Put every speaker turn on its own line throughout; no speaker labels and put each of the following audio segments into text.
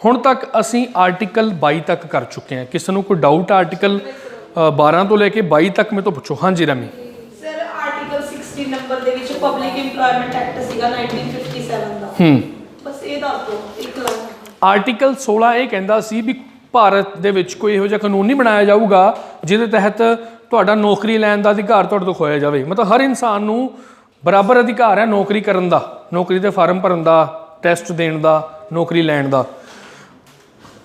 ਹੁਣ तक असी आर्टिकल 22 तक कर चुके हैं। किसी को कोई डाउट आर्टिकल 12 तो लैके 22 तक मैं तो पूछो। हाँ जी रमी
सर आर्टिकल 60 नंबर ਦੇ ਵਿੱਚ ਪਬਲਿਕ ਇੰਪਲੋਇਮੈਂਟ ਐਕਟ ਸੀਗਾ 1957 ਦਾ। ਬਸ ਇਹ ਦੱਸ ਦਿਓ ਇੱਕ ਲਾਈਨ।
ਆਰਟੀਕਲ 16 ਇਹ ਕਹਿੰਦਾ ਸੀ ਵੀ ਭਾਰਤ ਦੇ ਵਿੱਚ ਕੋਈ ਇਹੋ ਜਿਹਾ ਕਾਨੂੰਨ ਨਹੀਂ ਬਣਾਇਆ ਜਾਊਗਾ ਜਿਹਦੇ ਤਹਿਤ ਤੁਹਾਡਾ ਨੌਕਰੀ ਲੈਣ ਦਾ ਅਧਿਕਾਰ ਤੁਹਾਡੇ ਤੋਂ ਖੋਇਆ ਜਾਵੇ। ਮਤਲਬ ਹਰ ਇਨਸਾਨ ਨੂੰ ਬਰਾਬਰ ਅਧਿਕਾਰ ਹੈ ਨੌਕਰੀ ਕਰਨ ਦਾ, ਨੌਕਰੀ ਦੇ ਫਾਰਮ ਭਰਨ ਦਾ, ਟੈਸਟ ਦੇਣ ਦਾ, ਨੌਕਰੀ ਲੈਣ ਦਾ।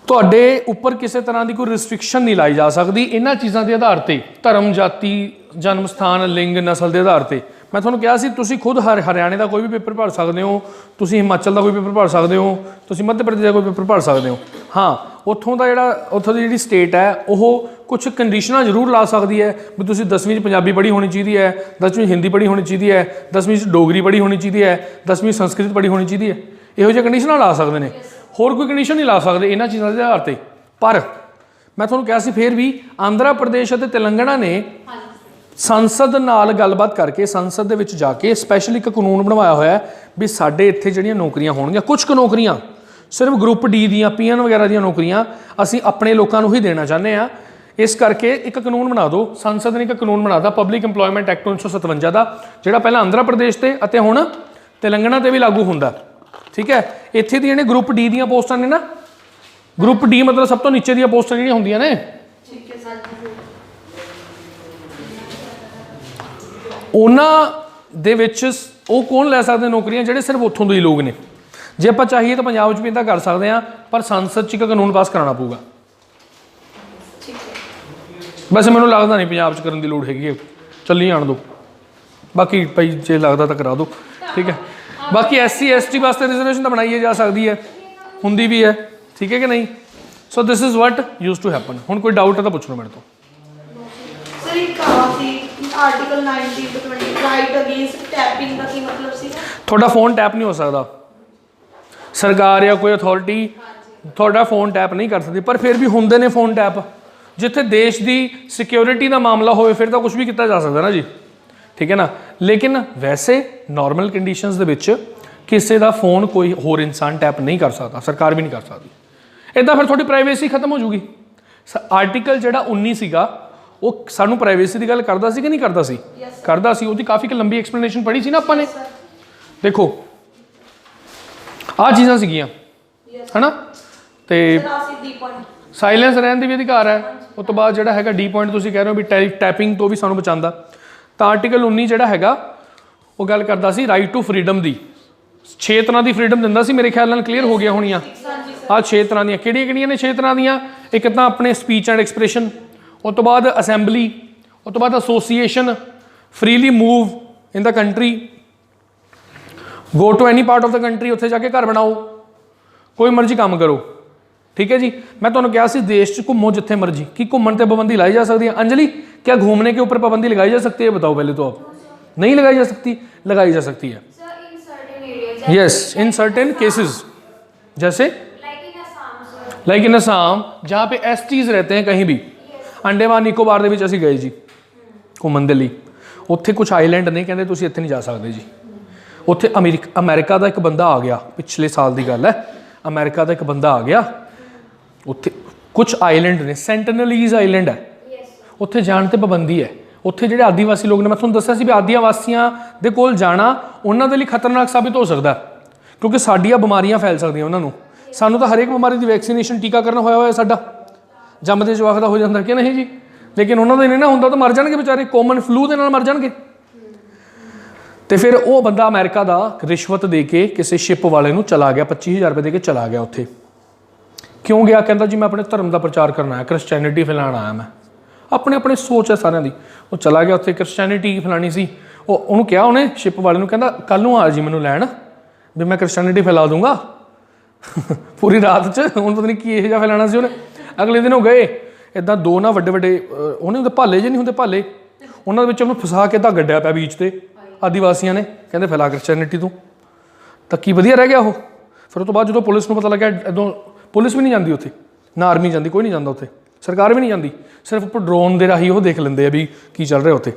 ਤੁਹਾਡੇ ਉੱਪਰ ਕਿਸੇ ਤਰ੍ਹਾਂ ਦੀ ਕੋਈ ਰਿਸਟ੍ਰਿਕਸ਼ਨ ਨਹੀਂ ਲਾਈ ਜਾ ਸਕਦੀ ਇਹਨਾਂ ਚੀਜ਼ਾਂ ਦੇ ਆਧਾਰ ਤੇ, ਧਰਮ, ਜਾਤੀ, ਜਨਮ ਸਥਾਨ, ਲਿੰਗ, ਨਸਲ ਦੇ ਆਧਾਰ ਤੇ। ਮੈਂ ਤੁਹਾਨੂੰ ਕਿਹਾ ਸੀ ਤੁਸੀਂ ਖੁਦ ਹਰਿਆਣੇ ਦਾ ਕੋਈ ਵੀ ਪੇਪਰ ਭਰ ਸਕਦੇ ਹੋ, ਤੁਸੀਂ ਹਿਮਾਚਲ ਦਾ ਕੋਈ ਪੇਪਰ ਭਰ ਸਕਦੇ ਹੋ, ਤੁਸੀਂ ਮੱਧ ਪ੍ਰਦੇਸ਼ ਦਾ ਕੋਈ ਪੇਪਰ ਭਰ ਸਕਦੇ ਹੋ। ਹਾਂ ਉੱਥੋਂ ਦਾ ਉੱਥੋਂ ਦੀ ਜਿਹੜੀ ਸਟੇਟ ਹੈ ਉਹ ਕੁਛ ਕੰਡੀਸ਼ਨਾਂ ਜ਼ਰੂਰ ਲਾ ਸਕਦੀ ਹੈ ਵੀ ਤੁਸੀਂ 10ਵੀਂ 'ਚ ਪੰਜਾਬੀ ਪੜ੍ਹੀ ਹੋਣੀ ਚਾਹੀਦੀ ਹੈ, 10ਵੀਂ 'ਚ ਹਿੰਦੀ ਪੜ੍ਹੀ ਹੋਣੀ ਚਾਹੀਦੀ ਹੈ, 10ਵੀਂ 'ਚ ਡੋਗਰੀ ਪੜ੍ਹੀ ਹੋਣੀ ਚਾਹੀਦੀ ਹੈ, 10ਵੀਂ 'ਚ ਸੰਸਕ੍ਰਿਤ ਪੜ੍ਹੀ ਹੋਣੀ ਚਾਹੀਦੀ ਹੈ। ਇਹੋ ਜਿਹੀਆਂ ਕੰਡੀਸ਼ਨਾਂ ਲਾ ਸਕਦੇ ਨੇ, ਹੋਰ ਕੋਈ ਕੰਡੀਸ਼ਨ ਨਹੀਂ ਲਾ ਸਕਦੇ ਇਹਨਾਂ ਚੀਜ਼ਾਂ ਦੇ ਆਧਾਰ 'ਤੇ। ਪਰ ਮੈਂ ਤੁਹਾਨੂੰ ਕਿਹਾ ਸੀ ਫਿਰ ਵੀ ਆਂਧਰਾ ਪ੍ਰਦੇਸ਼ ਅਤੇ ਤੇਲੰਗਾਨਾ ਨੇ ਸੰਸਦ ਨਾਲ ਗੱਲਬਾਤ ਕਰਕੇ ਸੰਸਦ ਦੇ ਵਿੱਚ ਜਾ ਕੇ ਸਪੈਸ਼ਲ ਇੱਕ ਕਾਨੂੰਨ ਬਣਵਾਇਆ ਹੋਇਆ ਵੀ ਸਾਡੇ ਇੱਥੇ ਜਿਹੜੀਆਂ ਨੌਕਰੀਆਂ ਹੋਣਗੀਆਂ, ਕੁਝ ਕੁ ਨੌਕਰੀਆਂ ਸਿਰਫ ਗਰੁੱਪ ਡੀ ਦੀਆਂ, ਪੀਐਨ ਵਗੈਰਾ ਦੀਆਂ ਨੌਕਰੀਆਂ ਅਸੀਂ ਆਪਣੇ ਲੋਕਾਂ ਨੂੰ ਹੀ ਦੇਣਾ ਚਾਹੁੰਦੇ ਹਾਂ। ਇਸ ਕਰਕੇ ਇੱਕ ਕਾਨੂੰਨ ਬਣਾ ਦਿਓ। ਸੰਸਦ ਨੇ ਇੱਕ ਕਾਨੂੰਨ ਬਣਾ ਦਿੱਤਾ ਪਬਲਿਕ ਇੰਪਲੋਇਮੈਂਟ ਐਕਟ 1957 ਦਾ, ਜਿਹੜਾ ਪਹਿਲਾਂ ਆਂਧਰਾ ਪ੍ਰਦੇਸ਼ ਤੇ ਅਤੇ ਹੁਣ ਤੇਲੰਗਾਨਾ ਤੇ ਵੀ ਲਾਗੂ ਹੁੰਦਾ। ਠੀਕ ਹੈ, ਇੱਥੇ ਦੀਆਂ ਜਿਹੜੇ ਗਰੁੱਪ ਡੀ ਦੀਆਂ ਪੋਸਟਾਂ ਨੇ ਨਾ, ਗਰੁੱਪ ਡੀ ਮਤਲਬ ਸਭ ਤੋਂ ਨੀਚੇ ਦੀਆਂ ਪੋਸਟਾਂ ਜਿਹੜੀਆਂ ਹੁੰਦੀਆਂ ਨੇ, ਉਹਨਾਂ ਦੇ ਵਿੱਚ ਉਹ ਕੌਣ ਲੈ ਸਕਦੇ ਨੌਕਰੀਆਂ? ਜਿਹੜੇ ਸਿਰਫ ਉੱਥੋਂ ਦੇ ਹੀ ਲੋਕ ਨੇ। ਜੇ ਆਪਾਂ ਚਾਹੀਏ ਤਾਂ ਪੰਜਾਬ 'ਚ ਵੀ ਇੱਦਾਂ ਕਰ ਸਕਦੇ ਹਾਂ, ਪਰ ਸੰਸਦ 'ਚ ਇੱਕ ਕਾਨੂੰਨ ਪਾਸ ਕਰਾਉਣਾ ਪਊਗਾ। ਵੈਸੇ ਮੈਨੂੰ ਲੱਗਦਾ ਨਹੀਂ ਪੰਜਾਬ 'ਚ ਕਰਨ ਦੀ ਲੋੜ ਹੈਗੀ ਹੈ, ਚੱਲੀ ਜਾਣ ਦਿਓ। ਬਾਕੀ ਭਾਈ ਜੇ ਲੱਗਦਾ ਤਾਂ ਕਰਾ ਦਿਓ। ਠੀਕ ਹੈ, ਬਾਕੀ SC ST ਵਾਸਤੇ ਰਿਜ਼ਰਵੇਸ਼ਨ ਤਾਂ ਬਣਾਈ ਜਾ ਸਕਦੀ ਹੈ, ਹੁੰਦੀ ਵੀ ਹੈ। ਠੀਕ ਹੈ ਕਿ ਨਹੀਂ? So this is what use to happen. ਹੁਣ ਕੋਈ ਡਾਊਟ ਹੈ ਤਾਂ ਪੁੱਛ ਲਓ ਮੇਰੇ ਤੋਂ।
ਸਰ ਇੱਕ ਸੀ ਆਰਟੀਕਲ 1920 ਰਾਈਟ ਅਗੇਂਸਟ ਟੈਪਿੰਗ ਦਾ ਕੀ ਮਤਲਬ ਸੀ? ਤੁਹਾਡਾ
ਫੋਨ ਟੈਪ ਨਹੀਂ ਹੋ ਸਕਦਾ, ਸਰਕਾਰ ਜਾਂ ਕੋਈ ਅਥਾਰਟੀ ਤੁਹਾਡਾ ਫੋਨ ਟੈਪ ਨਹੀਂ ਕਰ ਸਕਦੀ, ਪਰ ਫਿਰ ਵੀ ਹੁੰਦੇ ਨੇ ਫੋਨ ਟੈਪ। ਜਿੱਥੇ ਦੇਸ਼ ਦੀ ਸਿਕਿਉਰਿਟੀ ਦਾ ਮਾਮਲਾ ਹੋਵੇ ਫਿਰ ਤਾਂ ਕੁਝ ਵੀ ਕੀਤਾ ਜਾ ਸਕਦਾ ਨਾ ਜੀ। ਠੀਕ ਹੈ ਨਾ, ਲੇਕਿਨ ਵੈਸੇ ਨਾਰਮਲ ਕੰਡੀਸ਼ਨਸ ਦੇ ਵਿੱਚ ਕਿਸੇ ਦਾ ਫੋਨ ਕੋਈ ਹੋਰ ਇਨਸਾਨ ਟੈਪ ਨਹੀਂ ਕਰ ਸਕਦਾ, ਸਰਕਾਰ ਵੀ ਨਹੀਂ ਕਰ ਸਕਦੀ। ਇੱਦਾਂ ਫਿਰ ਤੁਹਾਡੀ ਪ੍ਰਾਈਵੇਸੀ ਖਤਮ ਹੋ ਜੂਗੀ। ਆਰਟੀਕਲ ਜਿਹੜਾ 19 ਸੀਗਾ ਉਹ ਸਾਨੂੰ ਪ੍ਰਾਈਵੇਸੀ ਦੀ ਗੱਲ ਕਰਦਾ ਸੀ ਕਿ ਨਹੀਂ ਕਰਦਾ ਸੀ? ਕਰਦਾ ਸੀ। ਉਹਦੀ ਕਾਫੀ ਲੰਬੀ ਐਕਸਪਲੇਨੇਸ਼ਨ ਪੜ੍ਹੀ ਸੀ ਨਾ ਆਪਾਂ ਨੇ। ਦੇਖੋ ਆਹ ਚੀਜ਼ਾਂ ਸੀਗੀਆਂ ਹੈ ਨਾ, ਤੇ ਸਾਇਲੈਂਸ ਰਹਿਣ ਦੀ ਵੀ ਅਧਿਕਾਰ ਹੈ। ਉਸ ਤੋਂ ਬਾਅਦ ਜਿਹੜਾ ਹੈਗਾ ਡੀ ਪੁਆਇੰਟ ਤੁਸੀਂ ਕਹਿ ਰਹੇ ਹੋ ਵੀ ਟੈਪਿੰਗ ਤੋਂ ਵੀ ਸਾਨੂੰ ਬਚਾਉਂਦਾ। ਤਾਂ ਆਰਟੀਕਲ 19 ਜਿਹੜਾ ਹੈਗਾ ਉਹ ਗੱਲ ਕਰਦਾ ਸੀ ਰਾਈਟ ਟੂ ਫਰੀਡਮ ਦੀ। 6 ਤਰ੍ਹਾਂ ਦੀ ਫਰੀਡਮ ਦਿੰਦਾ ਸੀ, ਮੇਰੇ ਖਿਆਲ ਨਾਲ ਕਲੀਅਰ ਹੋ ਗਿਆ ਹੋਣੀਆਂ। ਆਹ 6 ਤਰ੍ਹਾਂ ਦੀਆਂ ਕਿਹੜੀਆਂ ਨੇ? 6 ਤਰ੍ਹਾਂ ਦੀਆਂ। ਇੱਕ ਤਾਂ ਆਪਣੇ ਸਪੀਚ ਐਂਡ ਐਕਸਪ੍ਰੈਸ਼ਨ, ਉਸ ਤੋਂ ਬਾਅਦ ਅਸੈਂਬਲੀ, ਉਸ ਤੋਂ ਬਾਅਦ association, freely move in the country, go to any part of the country, ਉੱਥੇ ਜਾ ਕੇ ਘਰ ਬਣਾਓ, ਕੋਈ ਮਰਜ਼ੀ ਕੰਮ ਕਰੋ। ठीक है जी, मैं तो कहा सी देश च घूमो जिथे मर्जी। कि घूमन पर पाबंदी लाई जा सकती है? अंजलि क्या घूमने के ऊपर पाबंदी लगाई जा सकती है? बताओ पहले तो आप। नहीं लगाई जा सकती? लगाई जा सकती है। यस, इन सर्टेन केसेस, जैसे लाइक इन असम जहाँ पे STs रहते हैं कहीं भी। अंडेमान निकोबार के असीं गए जी घूमन के लिए, उत्थे कुछ आइलैंड ने कहते तुसीं इत्थे नहीं जा सकते जी। उत्थे अमेरिका का एक बंदा आ गया, पिछले साल की गल है, अमेरिका का एक बंदा आ गया। उत्थे कुछ आइलैंड ने, सेंटिनलीज आइलैंड है, उत्थे जाण ते पाबंदी है। उत्थे जिहड़े आदिवासी लोग ने, मैं तुहानूं दस्सिया सी भी आदिवासियों दे कोल जाना उन्हां दे लई खतरनाक साबित हो सकदा क्योंकि साडियां बीमारियां फैल सकदियां उन्हां नूं। सानूं तां हरेक बीमारी दी वैक्सीनेशन टीकाकरण होया होया साडा, जम्मदे जवाक दा हो जांदा कि नहीं जी, लेकिन उन्हां दे नहीं ना हुंदा तां मर जाणगे बेचारे, कॉमन फ्लू दे नाल मर जाणगे। तो फिर वो बंदा अमेरिका का रिश्वत दे के किसी शिप वाले नूं चला गया, 25,000 रुपये दे के चला गया। उत्थे क्यों गया? कहता जी मैं अपने धर्म का प्रचार करना है, क्रिश्चैनिटी फैलाना आया, मैं अपने अपने सोच है सारिਆਂ ਦੀ। वो चला गया उत्थे क्रिश्चैनिटी फैलानी सी। ਉਹਨੂੰ ਕਿਹਾ ਉਹਨੇ शिप वाले ਨੂੰ, ਕਹਿੰਦਾ ਕੱਲ ਨੂੰ आ जी मैनू लैन भी मैं क्रिश्चैनिटी फैला दूंगा पूरी रात च। ਹੁਣ पता नहीं की ਇਹੋ ਜਿਹਾ फैलाना सी ਉਹਨੇ। अगले दिन ਉਹ गए ਇੱਦਾਂ ਦੋ ਨਾ ਵੱਡੇ ਵੱਡੇ ਉਹਨੇ ਹੁੰਦੇ ਭਾਲੇ ਜੇ ਨਹੀਂ ਹੁੰਦੇ ਭਾਲੇ, ਉਹਨਾਂ ਦੇ ਵਿੱਚ ਉਹਨੂੰ ਫਸਾ ਕੇ ਤਾਂ ਗੱਡਿਆ ਪਿਆ ਬੀਚ ਤੇ ਆਦੀਵਾਸੀਆਂ ਨੇ, ਕਹਿੰਦੇ ਫੈਲਾ क्रिश्चैनिटी तू। ਤਾਂ ਕੀ ਵਧੀਆ ਰਹਿ ਗਿਆ ਉਹ। ਫਿਰ ਉਹ ਤੋਂ ਬਾਅਦ ਜਦੋਂ ਪੁਲਿਸ ਨੂੰ ਪਤਾ ਲੱਗਿਆ, ਇੱਦੋਂ पुलिस भी नहीं जाती उत्थे, ना आर्मी जाती, कोई नहीं जाता उत्थे, सरकार भी नहीं जाती, सिर्फ उपर ड्रोन के राही वो देख लेंगे भी की चल रहा उत्थे।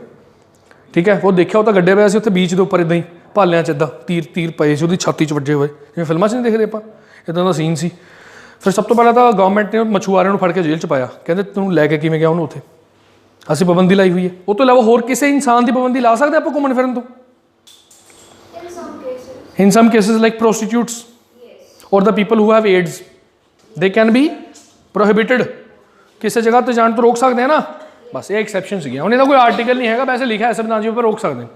ठीक है, वो देखा वो तो गड्ढे पाया उत्थे बीच के उपर इदा ही भालियां च इदा तीर तीर पे से छाती च वजे हुए, जिवें फिल्मां च नहीं देखते आप, इदा का सीन सी। ਫਿਰ ਸਭ ਤੋਂ ਪਹਿਲਾਂ ਤਾਂ ਗਵਰਨਮੈਂਟ ਨੇ ਮਛੁਆਰਿਆਂ ਨੂੰ ਫੜ ਕੇ ਜੇਲ੍ਹ 'ਚ ਪਾਇਆ, ਕਹਿੰਦੇ ਤੈਨੂੰ ਲੈ ਕੇ ਕਿਵੇਂ ਗਿਆ ਉਹਨੂੰ ਉੱਥੇ, ਅਸੀਂ ਪਾਬੰਦੀ ਲਾਈ ਹੋਈ ਹੈ। ਉਹ ਤੋਂ ਇਲਾਵਾ ਹੋਰ ਕਿਸੇ ਇਨਸਾਨ ਦੀ ਪਾਬੰਦੀ ਲਾ ਸਕਦੇ ਆਪਾਂ ਘੁੰਮਣ ਫਿਰਨ ਤੋਂ? In some cases like prostitutes or the people who have AIDS, they can be prohibited, ਕਿਸੇ ਜਗ੍ਹਾ ਤੇ ਜਾਣ ਤੋਂ ਰੋਕ ਸਕਦੇ ਆ ਨਾ, ਬਸ ਇਹ ਐਕਸੈਪਸ਼ਨ ਸੀਗੀਆਂ। ਹੁਣ ਇਹਦਾ ਕੋਈ ਆਰਟੀਕਲ ਨਹੀਂ ਹੈਗਾ, ਵੈਸੇ ਲਿਖਿਆ ਹੈ ਸੰਵਿਧਾਨ ਜੀ ਉੱਪਰ ਰੋਕ ਸਕਦੇ ਹਾਂ।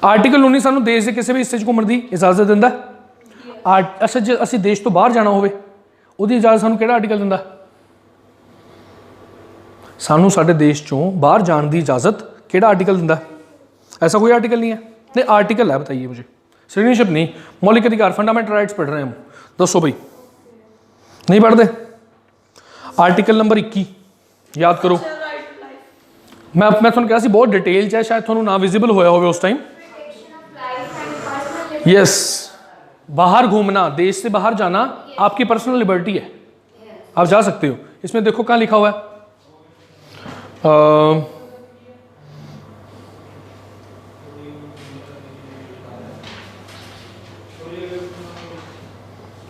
ਆਰਟੀਕਲ 19 ਸਾਨੂੰ ਦੇਸ਼ ਦੇ ਕਿਸੇ ਵੀ ਹਿੱਸੇ 'ਚ ਘੁੰਮਣ ਦੀ ਇਜਾਜ਼ਤ ਦਿੰਦਾ। ਅੱਛਾ, ਜੇ ਅਸੀਂ ਦੇਸ਼ ਤੋਂ ਬਾਹਰ ਜਾਣਾ ਹੋਵੇ ਉਹਦੀ ਇਜਾਜ਼ਤ ਸਾਨੂੰ ਕਿਹੜਾ ਆਰਟੀਕਲ ਦਿੰਦਾ? ਸਾਨੂੰ ਸਾਡੇ ਦੇਸ਼ ਚੋਂ ਬਾਹਰ ਜਾਣ ਦੀ ਇਜਾਜ਼ਤ ਕਿਹੜਾ ਆर्टिकल ਦਿੰਦਾ? ऐसा कोई आर्टिकल नहीं है। नहीं आर्टिकल है, बताइए मुझे। सिटीजनशिप नहीं, मौलिक अधिकार, फंडामेंटल राइट्स पढ़ रहे हैं हम, दसो भाई, नहीं पढ़ते? आर्टिकल नंबर 21 याद करो। मैं थोड़ा कहा सी बहुत डिटेल च है, शायद थोड़ा ना विजिबल होया होवे उस टाइम। यस, बाहर घूमना, देश से बाहर जाना आपकी पर्सनल लिबर्टी है, आप जा सकते हो। इसमें देखो कहाँ लिखा हुआ है,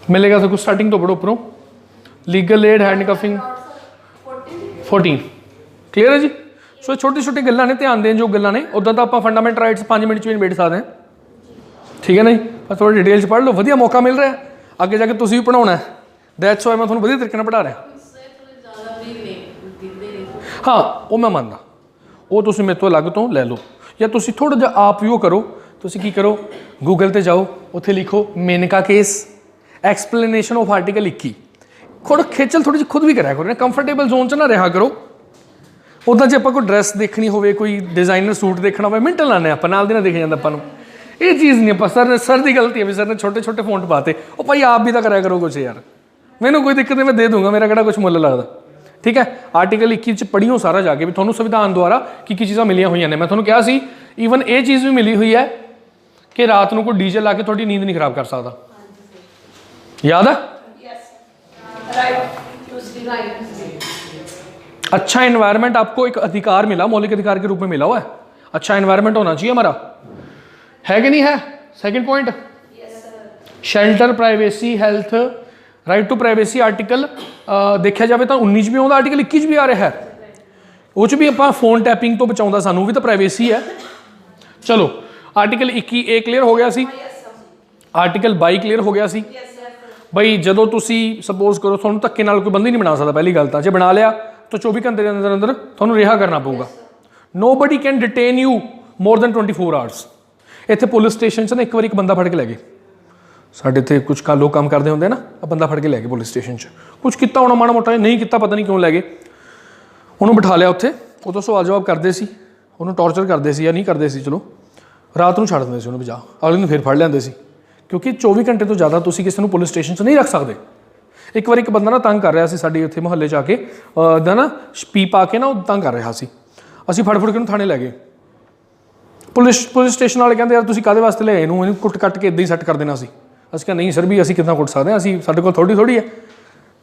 मिलेगा तो कुछ स्टार्टिंग तो पढ़ो ऊपरों। लीगल एड, हैंडकफिंग 14 क्लियर है जी। सो छोटी छोटी गल्लां ने, ध्यान दें जो गल्लां ने। उदा तो आप फंडामेंटल राइट्स 5 मिनट में बैठ सकते हैं, ठीक है नहीं? पर थोड़ा डिटेल पढ़ लो, वधिया मौका मिल रहा है, आगे जाके तुसीं भी पढ़ाउणा है। दैट्स वाई मैं तुहानूं वधिया तरीके नाल पढ़ा रहा। हाँ वो मैं मानदा, वो तुसीं मेरे तो अलग तो लै लो, या तुसीं थोड़ा जिहा आप भी वो करो। तुसीं की करो, गूगल ते जाओ, उत्थे लिखो Maneka case explanation of article 21। थोड़ा खेचल थोड़ी जी खुद भी कराया करो, कंफर्टेबल जोन च ना रहा करो। उदा जे आपां कोई ड्रैस देखनी होवे, कोई डिजाइनर सूट देखना होवे, मिंट लाने आपां, नाल दी नाल दिख जांदा आपां नूं। ये चीज़ नहीं आपां सर दी गलती है भी सर ने छोटे छोटे फॉन्ट पाते। ओ भाई आप भी तो कराया करो कुछ यार, मैनूं कोई दिक्कत नहीं, मैं दे दूंगा, मेरा किहड़ा कुछ मुੱਲ लगदा, ठीक है। आर्टिकल 21 च पढ़ियो सारा जाके भी थोनों संविधान द्वारा की चीज़ां मिलियां हुई ने। मैं थोनों कहा सी ईवन ये चीज़ भी मिली हुई है कि रात को कोई डीजे ला के थोड़ी नींद नहीं खराब कर सकता, याद है? अच्छा एनवायरनमेंट आपको एक अधिकार मिला, मौलिक अधिकार के रूप में मिला हुआ है। अच्छा एनवायरनमेंट होना चाहिए हमारा, है कि नहीं है? Second point, shelter, privacy, health, right to privacy. Article देखा जाए तो 19 भी आता, आर्टिकल 21 भी आ रहा है, वो भी आप फोन टैपिंग तो बचाता, सानू भी तो प्राइवेसी है। चलो आर्टिकल 21 ए क्लीयर हो गया सी। आर्टिकल 22 क्लीयर हो गया सी। बई जदों तुसी सपोज करो थोनों धक्के नाल कोई बंदी नहीं बना सकता, पहली गल तो जे बना लिया तो 24 घंटे के अंदर अंदर थोनों रिहा करना पऊगा। Nobody can detain you more than 24 hours. इत्थे पुलिस स्टेशन च ना एक बार एक बंदा फड़ के लै गए, साढ़े इत्थे कुछ लोग काम करते होंगे ना, बंदा फड़ के लै गए पुलिस स्टेशन च, कुछ किया होना माड़ा मोटा, नहीं किया पता नहीं क्यों लै गए, उन्होंने बिठा लिया उत्थे, वो तो सवाल जवाब करते सी, उन्होंने टॉर्चर करते सी या नहीं करते सी, चलो रात को छड्ड दिंदे सी उन्हें, बजा अगले दिन फिर फड़ लैंदे सी, क्योंकि 24 घंटे तो ज़्यादा तुसीं किसी नूं पुलिस स्टेशन च नहीं रख सकते। एक बार एक बंदा ना तंग कर रहा सी साडे उत्थे मुहल्ले च आके, दा ना पी पा के ना तंग कर रहा सी, असीं फड़ फड़ के थाने लै गए। पुलिस स्टेशन वाले कहते यार तुसीं काहदे वास्ते ले इहनूं, इहनूं कुट कट के इदां ही सैट कर देना सी। असीं कहा नहीं सर भी असीं किदां कुट सकदे, असीं साडे कोल थोड़ी है।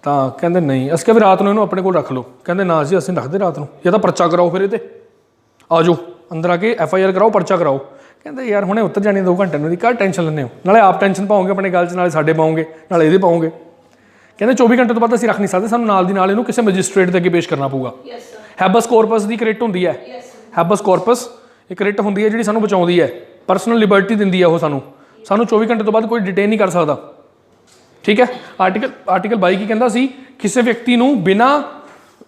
तां कहंदे नहीं, असीं कहा भी रात नूं इहनूं अपने कोल रख लो, कहंदे ना जी असीं रखदे रात नूं, या तां परचा कराओ फिर इहते, आ जाओ अंदर आके FIR कराओ, परचा कराओ। कहते यार हुणे उतर जानी 2 घंटे में, क्या टेंशन लैंदे हो, नाले आप टेंशन पाओगे अपने गल च, नाले साडे पाओगे, नाले इहदे पाओगे। कहते 24 घंटे तो बाद असीं रख नहीं सकते, सानूं नाल दी नाल इहनूं किसी मजिस्ट्रेट दे अगे पेश करना पऊगा। हैबस कॉर्पस दी एक रिट हुंदी है, हैबस कॉर्पस एक रिट हुंदी है जिहड़ी सानूं बचाउंदी है, पर्सनल लिबर्टी दिंदी है, वो सानूं 24 घंटे तो बाद कोई डिटेन नहीं कर सकता, ठीक है। आर्टिकल 22 की कहंदा सी किसी व्यक्ति नूं बिना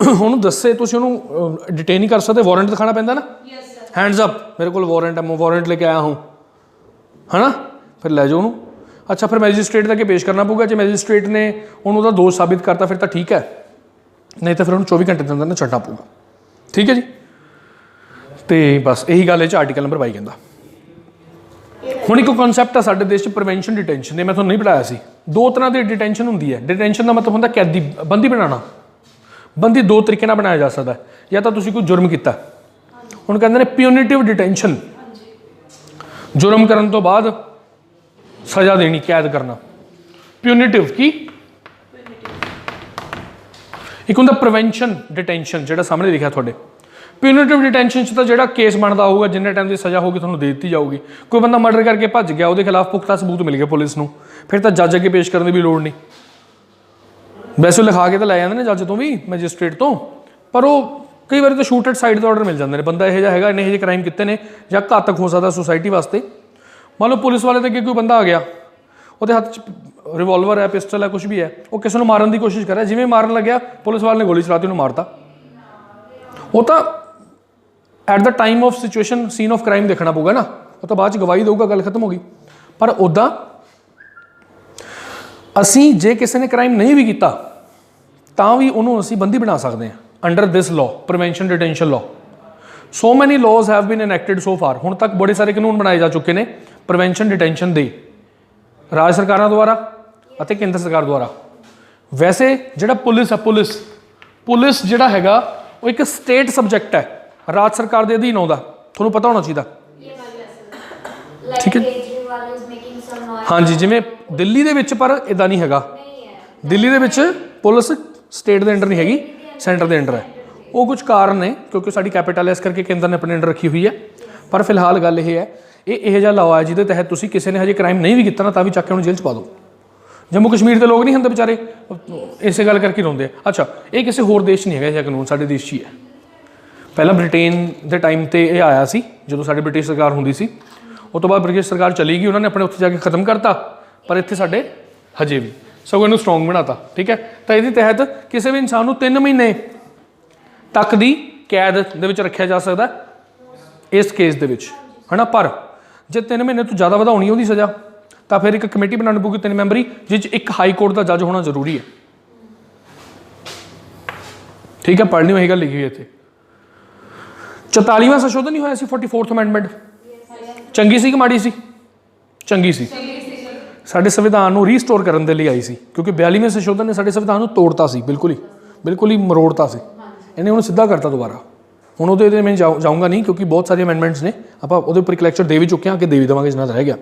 उहनूं दस्से तुसीं उहनूं डिटेन नहीं कर सकते, वारंट दिखाना पैंदा ना, हैंड्स अप मेरे को वारंट है, मैं वारंट लेके आया हूँ, है ना, फिर लै जाओ उन्होंने। अच्छा फिर मैजिस्ट्रेट तक पेश करना पऊगा, जो मैजिस्ट्रेट ने उन्होंने दोष साबित करता फिर तो ठीक है, नहीं तो फिर उन्होंने 24 घंटे के अंदर छड्डना पऊगा, ठीक है जी। तो बस यही गल है आर्टिकल नंबर 22 कहता। हुण एक कॉन्सैप्ट है साडे देश प्रिवेंशन डिटेंशन, मैं तुहानूं नहीं पढ़ाया सी। 2 तरह की डिटेंशन हुंदी है। डिटेंशन का मतलब हुंदा कैदी, बंदी बनाना। बंदी 2 तरीके नाल बनाया जा सकता है, या तो तुसीं कोई जुर्म कीता, हुण कहंदे ने प्यूनिटिव डिटेंशन, जुर्म करन तो बाद सज़ा देनी, कैद करना, प्यूनिटिव की। एक हुंदा प्रिवेंशन डिटेंशन, जिहड़ा सामने लिखा थोड़े। प्यूनिटिव डिटेंशन तो जिहड़ा केस बनता होगा, जिन्ने टाइम की सज़ा होगी तुहानूं दे दी जाऊगी। कोई बंदा मर्डर करके भज गया, उसके खिलाफ पुख्ता सबूत मिल गया पुलिस नूं, फिर तो जज अगे पेश करने की भी लोड़ नहीं, ਵੈਸੇ ਲਿਖਾ ਕੇ ਤਾਂ ਲੈ ਜਾਂਦੇ ਨੇ ਜੱਜ ਤੋਂ ਵੀ, ਮੈਜਿਸਟ੍ਰੇਟ ਤੋਂ, ਪਰ ਉਹ ਕਈ ਵਾਰੀ ਤਾਂ ਸ਼ੂਟ ਐਟ ਸਾਈਡ ਦਾ ਆਰਡਰ ਮਿਲ ਜਾਂਦੇ ਨੇ। ਬੰਦਾ ਇਹੋ ਜਿਹਾ ਹੈਗਾ, ਇਹਨੇ ਇਹੋ ਜਿਹੇ ਕ੍ਰਾਈਮ ਕੀਤੇ ਨੇ ਜਾਂ ਘਾਤਕ ਹੋ ਸਕਦਾ ਸੁਸਾਇਟੀ ਵਾਸਤੇ। ਮੰਨ ਲਓ ਪੁਲਿਸ ਵਾਲੇ ਦੇ ਅੱਗੇ ਕੋਈ ਬੰਦਾ ਆ ਗਿਆ, ਉਹਦੇ ਹੱਥ 'ਚ ਰਿਵੋਲਵਰ ਹੈ, ਪਿਸਟਲ ਹੈ, ਕੁਝ ਵੀ ਹੈ, ਉਹ ਕਿਸੇ ਨੂੰ ਮਾਰਨ ਦੀ ਕੋਸ਼ਿਸ਼ ਕਰ ਰਿਹਾ, ਜਿਵੇਂ ਮਾਰਨ ਲੱਗਿਆ ਪੁਲਿਸ ਵਾਲੇ ਨੇ ਗੋਲੀ ਚਲਾਤੀ, ਉਹਨੂੰ ਮਾਰਤਾ। ਉਹ ਤਾਂ at the time of situation scene of crime ਦੇਖਣਾ ਪਊਗਾ ਨਾ, ਉਹ ਤਾਂ ਬਾਅਦ 'ਚ ਗਵਾਹੀ ਦੇਊਗਾ, ਗੱਲ ਖਤਮ ਹੋ ਗਈ। ਪਰ ਉੱਦਾਂ ਅਸੀਂ ਜੇ ਕਿਸੇ ਨੇ ਕ੍ਰਾਈਮ ਨਹੀਂ ਵੀ ਕੀਤਾ ਤਾਂ ਵੀ ਉਹਨੂੰ ਅਸੀਂ ਬੰਦੀ ਬਣਾ ਸਕਦੇ ਹਾਂ ਅੰਡਰ ਦਿਸ ਲਾਅ, ਪ੍ਰੀਵੈਂਸ਼ਨ ਡਿਟੈਂਸ਼ਨ ਲਾਅ। ਸੋ ਮੈਨੀ ਲਾਜ਼ ਹੈਵ ਬੀਨ ਐਨੈਕਟਡ ਸੋ ਫਾਰ। ਹੁਣ ਤੱਕ ਬੜੇ ਸਾਰੇ ਕਾਨੂੰਨ ਬਣਾਏ ਜਾ ਚੁੱਕੇ ਨੇ ਪ੍ਰੀਵੈਂਸ਼ਨ ਡਿਟੈਂਸ਼ਨ ਦੇ, ਰਾਜ ਸਰਕਾਰਾਂ ਦੁਆਰਾ ਅਤੇ ਕੇਂਦਰ ਸਰਕਾਰ ਦੁਆਰਾ। ਵੈਸੇ ਜਿਹੜਾ ਪੁਲਿਸ ਹੈ, ਪੁਲਿਸ ਜਿਹੜਾ ਹੈਗਾ ਉਹ ਇੱਕ ਸਟੇਟ ਸਬਜੈਕਟ ਹੈ, ਰਾਜ ਸਰਕਾਰ ਦੇ ਅਧੀਨ ਆਉਂਦਾ, ਤੁਹਾਨੂੰ ਪਤਾ ਹੋਣਾ ਚਾਹੀਦਾ। ਠੀਕ ਹੈ, ਹਾਂਜੀ, ਜਿਵੇਂ ਦਿੱਲੀ ਦੇ ਵਿੱਚ, ਪਰ ਇਦਾਂ ਨਹੀਂ ਹੈਗਾ। ਦਿੱਲੀ ਦੇ ਵਿੱਚ ਪੁਲਿਸ ਸਟੇਟ ਦੇ ਅੰਡਰ ਨਹੀਂ ਹੈਗੀ, ਸੈਂਟਰ ਦੇ ਅੰਡਰ ਹੈ। ਉਹ ਕੁਝ ਕਾਰਨ ਨੇ, ਕਿਉਂਕਿ ਸਾਡੀ ਕੈਪੀਟਲ ਹੈ, ਇਸ ਕਰਕੇ ਕੇਂਦਰ ਨੇ ਆਪਣੇ ਅੰਡਰ ਰੱਖੀ ਹੋਈ ਹੈ। ਪਰ ਫਿਲਹਾਲ ਗੱਲ ਇਹ ਹੈ, ਇਹ ਇਹੋ ਜਿਹਾ ਲਾਅ ਹੈ ਜਿਹਦੇ ਤਹਿਤ ਤੁਸੀਂ ਕਿਸੇ ਨੇ ਹਜੇ ਕ੍ਰਾਈਮ ਨਹੀਂ ਵੀ ਕੀਤਾ ਨਾ, ਤਾਂ ਵੀ ਚੱਕ ਕੇ ਉਹਨੂੰ ਜੇਲ੍ਹ 'ਚ ਪਾ ਦਿਓ। ਜੰਮੂ ਕਸ਼ਮੀਰ ਦੇ ਲੋਕ ਨਹੀਂ ਹੁੰਦੇ ਵਿਚਾਰੇ, ਇਸੇ ਗੱਲ ਕਰਕੇ ਰੋਂਦੇ ਆ। ਅੱਛਾ, ਇਹ ਕਿਸੇ ਹੋਰ ਦੇਸ਼ 'ਚ ਨਹੀਂ ਹੈਗਾ ਇਹ ਕਾਨੂੰਨ, ਸਾਡੇ ਦੇਸ਼ 'ਚ ਹੀ ਹੈ। ਪਹਿਲਾਂ ਬ੍ਰਿਟੇਨ ਦੇ ਟਾਈਮ 'ਤੇ ਇਹ ਆਇਆ ਸੀ, ਜਦੋਂ ਸਾਡੀ ਬ੍ਰਿਟਿਸ਼ ਸਰਕਾਰ ਹੁੰਦੀ ਸੀ। ਉਹ ਤੋਂ ਬਾਅਦ ਬ੍ਰਿਟਿਸ਼ ਸਰਕਾਰ ਚਲੀ ਗਈ, ਉਹਨਾਂ ਨੇ ਆਪਣੇ ਉੱਥੇ ਜਾ ਕੇ ਖਤਮ ਕਰਤਾ, ਪਰ ਇੱਥੇ ਸਾਡੇ ਹਜੇ ਵੀ ਸਗੋਂ ਇਹਨੂੰ ਸਟਰੋਂਗ ਬਣਾਤਾ। ਠੀਕ ਹੈ, ਤਾਂ ਇਹਦੇ ਤਹਿਤ ਕਿਸੇ ਵੀ ਇਨਸਾਨ ਨੂੰ 3 ਮਹੀਨੇ ਤੱਕ ਦੀ ਕੈਦ ਦੇ ਵਿੱਚ ਰੱਖਿਆ ਜਾ ਸਕਦਾ ਇਸ ਕੇਸ ਦੇ ਵਿੱਚ, ਹੈ ਨਾ। ਪਰ ਜੇ 3 ਮਹੀਨੇ ਤੋਂ ਜ਼ਿਆਦਾ ਵਧਾਉਣੀ ਉਹਦੀ ਸਜ਼ਾ, ਤਾਂ ਫਿਰ ਇੱਕ ਕਮੇਟੀ ਬਣਾਉਣੀ ਪਊਗੀ 3 ਮੈਂਬਰੀ, ਜਿਸ 'ਚ ਇੱਕ ਹਾਈ ਕੋਰਟ ਦਾ ਜੱਜ ਹੋਣਾ ਜ਼ਰੂਰੀ ਹੈ। ਠੀਕ ਹੈ, ਪੜ੍ਹਨੀ ਹੋਈ ਗੱਲ ਲਿਖੀ ਹੋਈ ਇੱਥੇ। 44ਵਾਂ ਸੰਸ਼ੋਧਨ ਨਹੀਂ ਹੋਇਆ ਸੀ, 44th ਅਮੈਂਡਮੈਂਟ। ਚੰਗੀ ਸੀ ਕਿ ਮਾੜੀ ਸੀ? ਚੰਗੀ ਸੀ। ਸਾਡੇ ਸੰਵਿਧਾਨ ਨੂੰ ਰੀਸਟੋਰ ਕਰਨ ਦੇ ਲਈ ਆਈ ਸੀ, ਕਿਉਂਕਿ 42ਵੇਂ ਸੰਸ਼ੋਧਨ ਨੇ ਸਾਡੇ ਸੰਵਿਧਾਨ ਨੂੰ ਤੋੜਤਾ ਸੀ, ਬਿਲਕੁਲ ਹੀ ਮਰੋੜਤਾ ਸੀ। ਇਹਨੇ ਉਹਨੂੰ ਸਿੱਧਾ ਕਰਤਾ ਦੁਬਾਰਾ। ਹੁਣ ਉਹਦੇ 'ਤੇ ਮੈਂ ਜਾਊਂਗਾ ਨਹੀਂ, ਕਿਉਂਕਿ ਬਹੁਤ ਸਾਰੀਆਂ ਅਮੈਂਡਮੈਂਟਸ ਨੇ, ਆਪਾਂ ਉਹਦੇ ਉੱਪਰ ਇੱਕ ਲੈਕਚਰ ਦੇ ਵੀ ਚੁੱਕੇ ਹਾਂ, ਕਿ ਦੇ ਵੀ ਦੇਵਾਂਗੇ ਜਿੰਨਾ ਰਹਿ ਗਿਆ।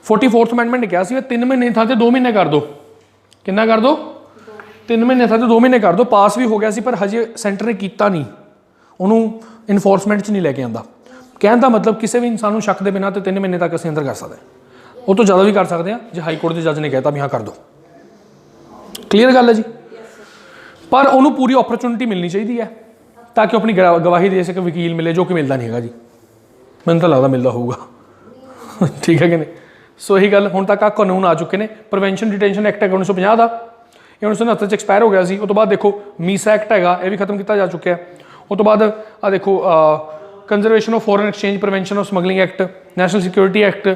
44th ਅਮੈਂਡਮੈਂਟ ਨੇ ਕਿਹਾ ਸੀ 3 ਮਹੀਨੇ ਥਾਂ 'ਤੇ 2 ਮਹੀਨੇ ਕਰ ਦਿਓ। ਕਿੰਨਾ ਕਰ ਦਿਓ? 3 ਮਹੀਨੇ ਥਾਂ 'ਤੇ 2 ਮਹੀਨੇ ਕਰ ਦਿਓ। ਪਾਸ ਵੀ ਹੋ ਗਿਆ ਸੀ, ਪਰ ਹਜੇ ਸੈਂਟਰ ਨੇ ਕੀਤਾ ਨਹੀਂ, ਉਹਨੂੰ ਇਨਫੋਰਸਮੈਂਟ 'ਚ ਨਹੀਂ ਲੈ ਕੇ ਆਂਦਾ। ਕਹਿਣ ਦਾ ਮਤਲਬ ਕਿਸੇ ਵੀ ਇਨਸਾਨ ਨੂੰ ਸ਼ੱਕ ਦੇ ਬਿਨਾਂ ਤੇ 3 ਮਹੀਨੇ ਤੱਕ ਅਸੀਂ ਅੰਦਰ ਕਰ ਸਕਦੇ ਹਾਂ। ਉਹ ਤੋਂ ਜ਼ਿਆਦਾ ਵੀ ਕਰ ਸਕਦੇ ਹਾਂ ਜੇ ਹਾਈ ਕੋਰਟ ਦੇ ਜੱਜ ਨੇ ਕਹਿਤਾ ਵੀ ਹਾਂ ਕਰ ਦਿਓ। ਕਲੀਅਰ ਗੱਲ ਹੈ ਜੀ। ਪਰ ਉਹਨੂੰ ਪੂਰੀ ਓਪਰਚੁਨਿਟੀ ਮਿਲਣੀ ਚਾਹੀਦੀ ਹੈ ਤਾਂ ਕਿ ਉਹ ਆਪਣੀ ਗਵਾਹੀ ਦੇ ਸਕੇ, ਵਕੀਲ ਮਿਲੇ, ਜੋ ਕਿ ਮਿਲਦਾ ਨਹੀਂ ਹੈਗਾ ਜੀ। ਮੈਨੂੰ ਤਾਂ ਲੱਗਦਾ ਮਿਲਦਾ ਹੋਊਗਾ। ਠੀਕ ਹੈ ਕਿ ਨਹੀਂ? ਸੋ ਇਹੀ ਗੱਲ, ਹੁਣ ਤੱਕ ਆ ਕਾਨੂੰਨ ਆ ਚੁੱਕੇ ਨੇ। ਪ੍ਰੀਵੈਂਸ਼ਨ ਡਿਟੈਂਸ਼ਨ ਐਕਟ ਹੈਗਾ 1950 ਦਾ, ਇਹ 1969 'ਚ ਐਕਸਪਾਇਰ ਹੋ ਗਿਆ ਸੀ। ਉਹ ਤੋਂ ਬਾਅਦ ਦੇਖੋ ਮੀਸਾ ਐਕਟ ਹੈਗਾ, ਇਹ ਵੀ ਖਤਮ ਕੀਤਾ ਜਾ ਚੁੱਕਿਆ। ਉਹ ਤੋਂ ਬਾਅਦ ਆ ਦੇਖੋ conservation of foreign exchange, prevention of smuggling act, national security act,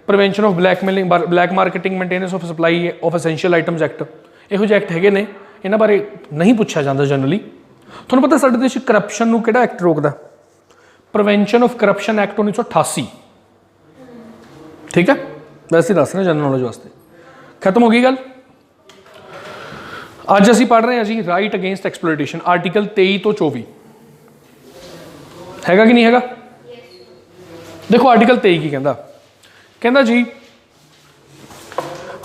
prevention of blackmailing, black marketing, maintenance of supply of essential items act. ਇਹੋ ਜਿਹੇ ਐਕਟ ਹੈਗੇ ਨੇ, ਇਹਨਾਂ ਬਾਰੇ ਨਹੀਂ ਪੁੱਛਿਆ ਜਾਂਦਾ ਜਨਰਲੀ। ਤੁਹਾਨੂੰ ਪਤਾ ਸਾਡੇ ਦੇਸ਼ ਕਰਪਸ਼ਨ ਨੂੰ ਕਿਹੜਾ ਐਕਟ ਰੋਕਦਾ? Prevention of corruption act 1988। ਠੀਕ ਹੈ, ਵੈਸੇ ਦੱਸ ਰਿਹਾ ਜਨਰਲ ਨੌਲੇਜ ਵਾਸਤੇ। ਖਤਮ ਹੋ ਗਈ ਗੱਲ। ਅੱਜ ਅਸੀਂ ਪੜ੍ਹ ਰਹੇ ਹਾਂ ਜੀ ਰਾਈਟ ਅਗੇਂਸਟ ਐਕਸਪਲੋਇਟੇਸ਼ਨ, ਆਰਟੀਕਲ 23 ਤੋਂ 24 ਹੈਗਾ ਕਿ ਨਹੀਂ ਹੈਗਾ? ਦੇਖੋ ਆਰਟੀਕਲ 23 ਕੀ ਕਹਿੰਦਾ। ਕਹਿੰਦਾ ਜੀ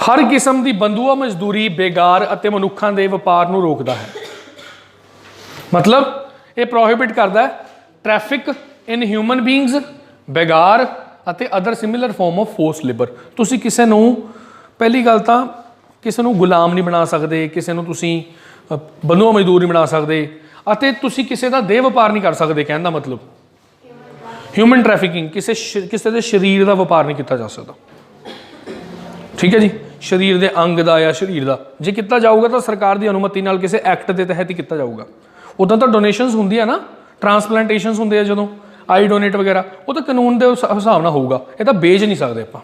ਹਰ ਕਿਸਮ ਦੀ ਬੰਦੂਆ ਮਜ਼ਦੂਰੀ, ਬੇਗਾਰ ਅਤੇ ਮਨੁੱਖਾਂ ਦੇ ਵਪਾਰ ਨੂੰ ਰੋਕਦਾ ਹੈ। ਮਤਲਬ ਇਹ ਪ੍ਰੋਹਿਬਿਟ ਕਰਦਾ ਹੈ ਟ੍ਰੈਫਿਕ ਇਨ ਹਿਊਮਨ ਬੀਇੰਗਸ, ਬੇਗਾਰ ਅਤੇ other similar farm of force labour. ਤੁਸੀਂ ਕਿਸੇ ਨੂੰ, ਪਹਿਲੀ ਗੱਲ ਤਾਂ ਕਿਸੇ ਨੂੰ ਗੁਲਾਮ ਨਹੀਂ ਬਣਾ ਸਕਦੇ, ਕਿਸੇ ਨੂੰ ਤੁਸੀਂ ਬੰਦੂਆ ਮਜ਼ਦੂਰ ਨਹੀਂ ਬਣਾ ਸਕਦੇ, ਅਤੇ ਤੁਸੀਂ ਕਿਸੇ ਦਾ ਦੇਹ ਵਪਾਰ ਨਹੀਂ ਕਰ ਸਕਦੇ। ਕਹਿਣ ਦਾ ਮਤਲਬ ਹਿਊਮਨ ਟ੍ਰੈਫਿਕਿੰਗ, ਕਿਸੇ ਦੇ ਸਰੀਰ ਦਾ ਵਪਾਰ ਨਹੀਂ ਕੀਤਾ ਜਾ ਸਕਦਾ। ਠੀਕ ਹੈ ਜੀ, ਸਰੀਰ ਦੇ ਅੰਗ ਦਾ ਜਾਂ ਸਰੀਰ ਦਾ ਜੇ ਕੀਤਾ ਜਾਊਗਾ ਤਾਂ ਸਰਕਾਰ ਦੀ ਅਨੁਮਤੀ ਨਾਲ ਕਿਸੇ ਐਕਟ ਦੇ ਤਹਿਤ ਹੀ ਕੀਤਾ ਜਾਊਗਾ। ਉੱਦਾਂ ਤਾਂ ਡੋਨੇਸ਼ਨਸ ਹੁੰਦੀਆਂ ਨਾ, ਟਰਾਂਸਪਲਾਂਟੇਸ਼ਨਸ ਹੁੰਦੇ ਆ ਜਦੋਂ ਆਈ ਡੋਨੇਟ ਵਗੈਰਾ, ਉਹ ਤਾਂ ਕਾਨੂੰਨ ਦੇ ਹਿਸਾਬ ਨਾਲ ਹੋਊਗਾ। ਇਹ ਤਾਂ ਵੇਚ ਨਹੀਂ ਸਕਦੇ ਆਪਾਂ।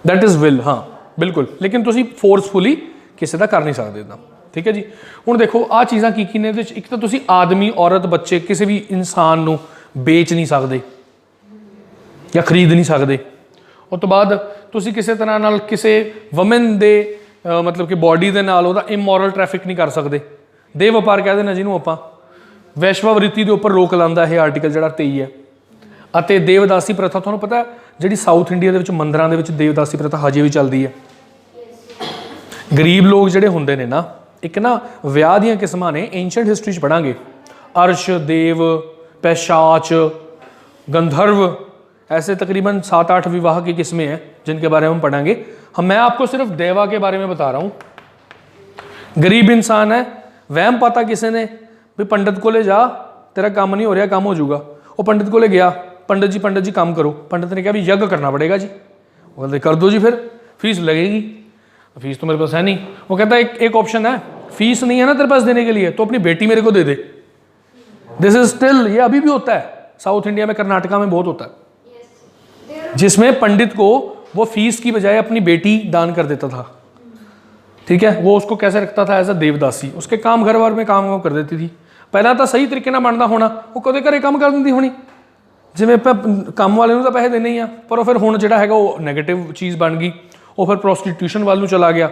ਦੈਟ ਇਜ਼ ਵਿਲ, ਹਾਂ ਬਿਲਕੁਲ। ਲੇਕਿਨ ਤੁਸੀਂ ਫੋਰਸਫੁਲੀ ਕਿਸੇ ਦਾ ਕਰ ਨਹੀਂ ਸਕਦੇ ਇੱਦਾਂ। ਠੀਕ ਹੈ ਜੀ। ਹੁਣ ਦੇਖੋ ਆਹ ਚੀਜ਼ਾਂ ਕੀ ਕੀ ਨੇ ਇਹਦੇ 'ਚ। ਇੱਕ ਤਾਂ ਤੁਸੀਂ ਆਦਮੀ, ਔਰਤ, ਬੱਚੇ, ਕਿਸੇ ਵੀ ਇਨਸਾਨ ਨੂੰ ਵੇਚ ਨਹੀਂ ਸਕਦੇ ਜਾਂ ਖਰੀਦ ਨਹੀਂ ਸਕਦੇ। ਉਸ ਤੋਂ ਬਾਅਦ ਤੁਸੀਂ ਕਿਸੇ ਤਰ੍ਹਾਂ ਨਾਲ ਕਿਸੇ ਵਮਨ ਦੇ ਮਤਲਬ ਕਿ ਬੋਡੀ ਦੇ ਨਾਲ ਉਹਦਾ ਇਮੋਰਲ ਟ੍ਰੈਫਿਕ ਨਹੀਂ ਕਰ ਸਕਦੇ। ਦੇਹ ਵਪਾਰ ਕਹਿ ਦੇਣਾ ਜਿਹਨੂੰ ਆਪਾਂ। ਵੈਸ਼ਵਾਵ੍ਰਿਤੀ ਦੇ ਉੱਪਰ ਰੋਕ ਲਾਉਂਦਾ ਇਹ ਆਰਟੀਕਲ ਜਿਹੜਾ 23 ਹੈ। ਅਤੇ ਦੇਵਦਾਸੀ ਪ੍ਰਥਾ, ਤੁਹਾਨੂੰ ਪਤਾ ਜਿਹੜੀ ਸਾਊਥ ਇੰਡੀਆ ਦੇ ਵਿੱਚ ਮੰਦਰਾਂ ਦੇ ਵਿੱਚ ਦੇਵਦਾਸੀ ਪ੍ਰਥਾ ਹਜੇ ਵੀ ਚੱਲਦੀ ਹੈ। ਗਰੀਬ ਲੋਕ ਜਿਹੜੇ ਹੁੰਦੇ ਨੇ ਨਾ, ਇੱਕ ਨਾ ਵਿਆਹ ਦੀਆਂ ਕਿਸਮਾਂ ਨੇ, ਏਂਸ਼ੀਅੰਟ ਹਿਸਟਰੀ 'ਚ ਪੜ੍ਹਾਂਗੇ। अर्श, देव, पैशाच, गंधर्व, ऐसे तकरीबन 7-8 विवाह की किस्में हैं जिनके बारे में हम पढ़ेंगे। मैं आपको सिर्फ देवा के बारे में बता रहा हूँ, गरीब इंसान है, वहम पाता किसी ने भी पंडित को ले जा, तेरा काम नहीं हो रहा, काम हो जाऊगा। वो पंडित को ले गया, पंडित जी काम करो। पंडित ने कहा भी यज्ञ करना पड़ेगा जी। वो कहते कर दो जी, फिर फीस लगेगी। फीस तो मेरे पास है नहीं। वो कहता है एक ऑप्शन है, फीस नहीं है ना तेरे पास देने के लिए, तो अपनी बेटी मेरे को दे दे। दिस इज स्टिल, ये अभी भी होता है साउथ इंडिया में, कर्नाटका में बहुत होता है, जिसमें पंडित को वो फीस की बजाय अपनी बेटी दान कर देता था। ठीक है, वो उसको कैसे रखता था, एज अ देवदासी, उसके काम घर बार में काम कर देती थी। पहला तो सही तरीके ਨਾਲ ਬਣਦਾ ਹੋਣਾ, ਉਹ ਕਦੇ ਘਰੇ ਕੰਮ ਕਰ ਦਿੰਦੀ ਹੋਣੀ, ਜਿਵੇਂ ਆਪਾਂ ਕੰਮ ਵਾਲੇ ਨੂੰ ਤਾਂ ਪੈਸੇ ਦੇਣੇ ਹੀ ਆ, ਪਰ ਉਹ ਫਿਰ ਹੁਣ ਜਿਹੜਾ ਹੈਗਾ ਉਹ ਨੈਗੇਟਿਵ ਚੀਜ਼ ਬਣ ਗਈ। ਉਹ ਫਿਰ ਪ੍ਰੋਸਟੀਟਿਊਸ਼ਨ ਵੱਲ ਨੂੰ ਚਲਾ ਗਿਆ,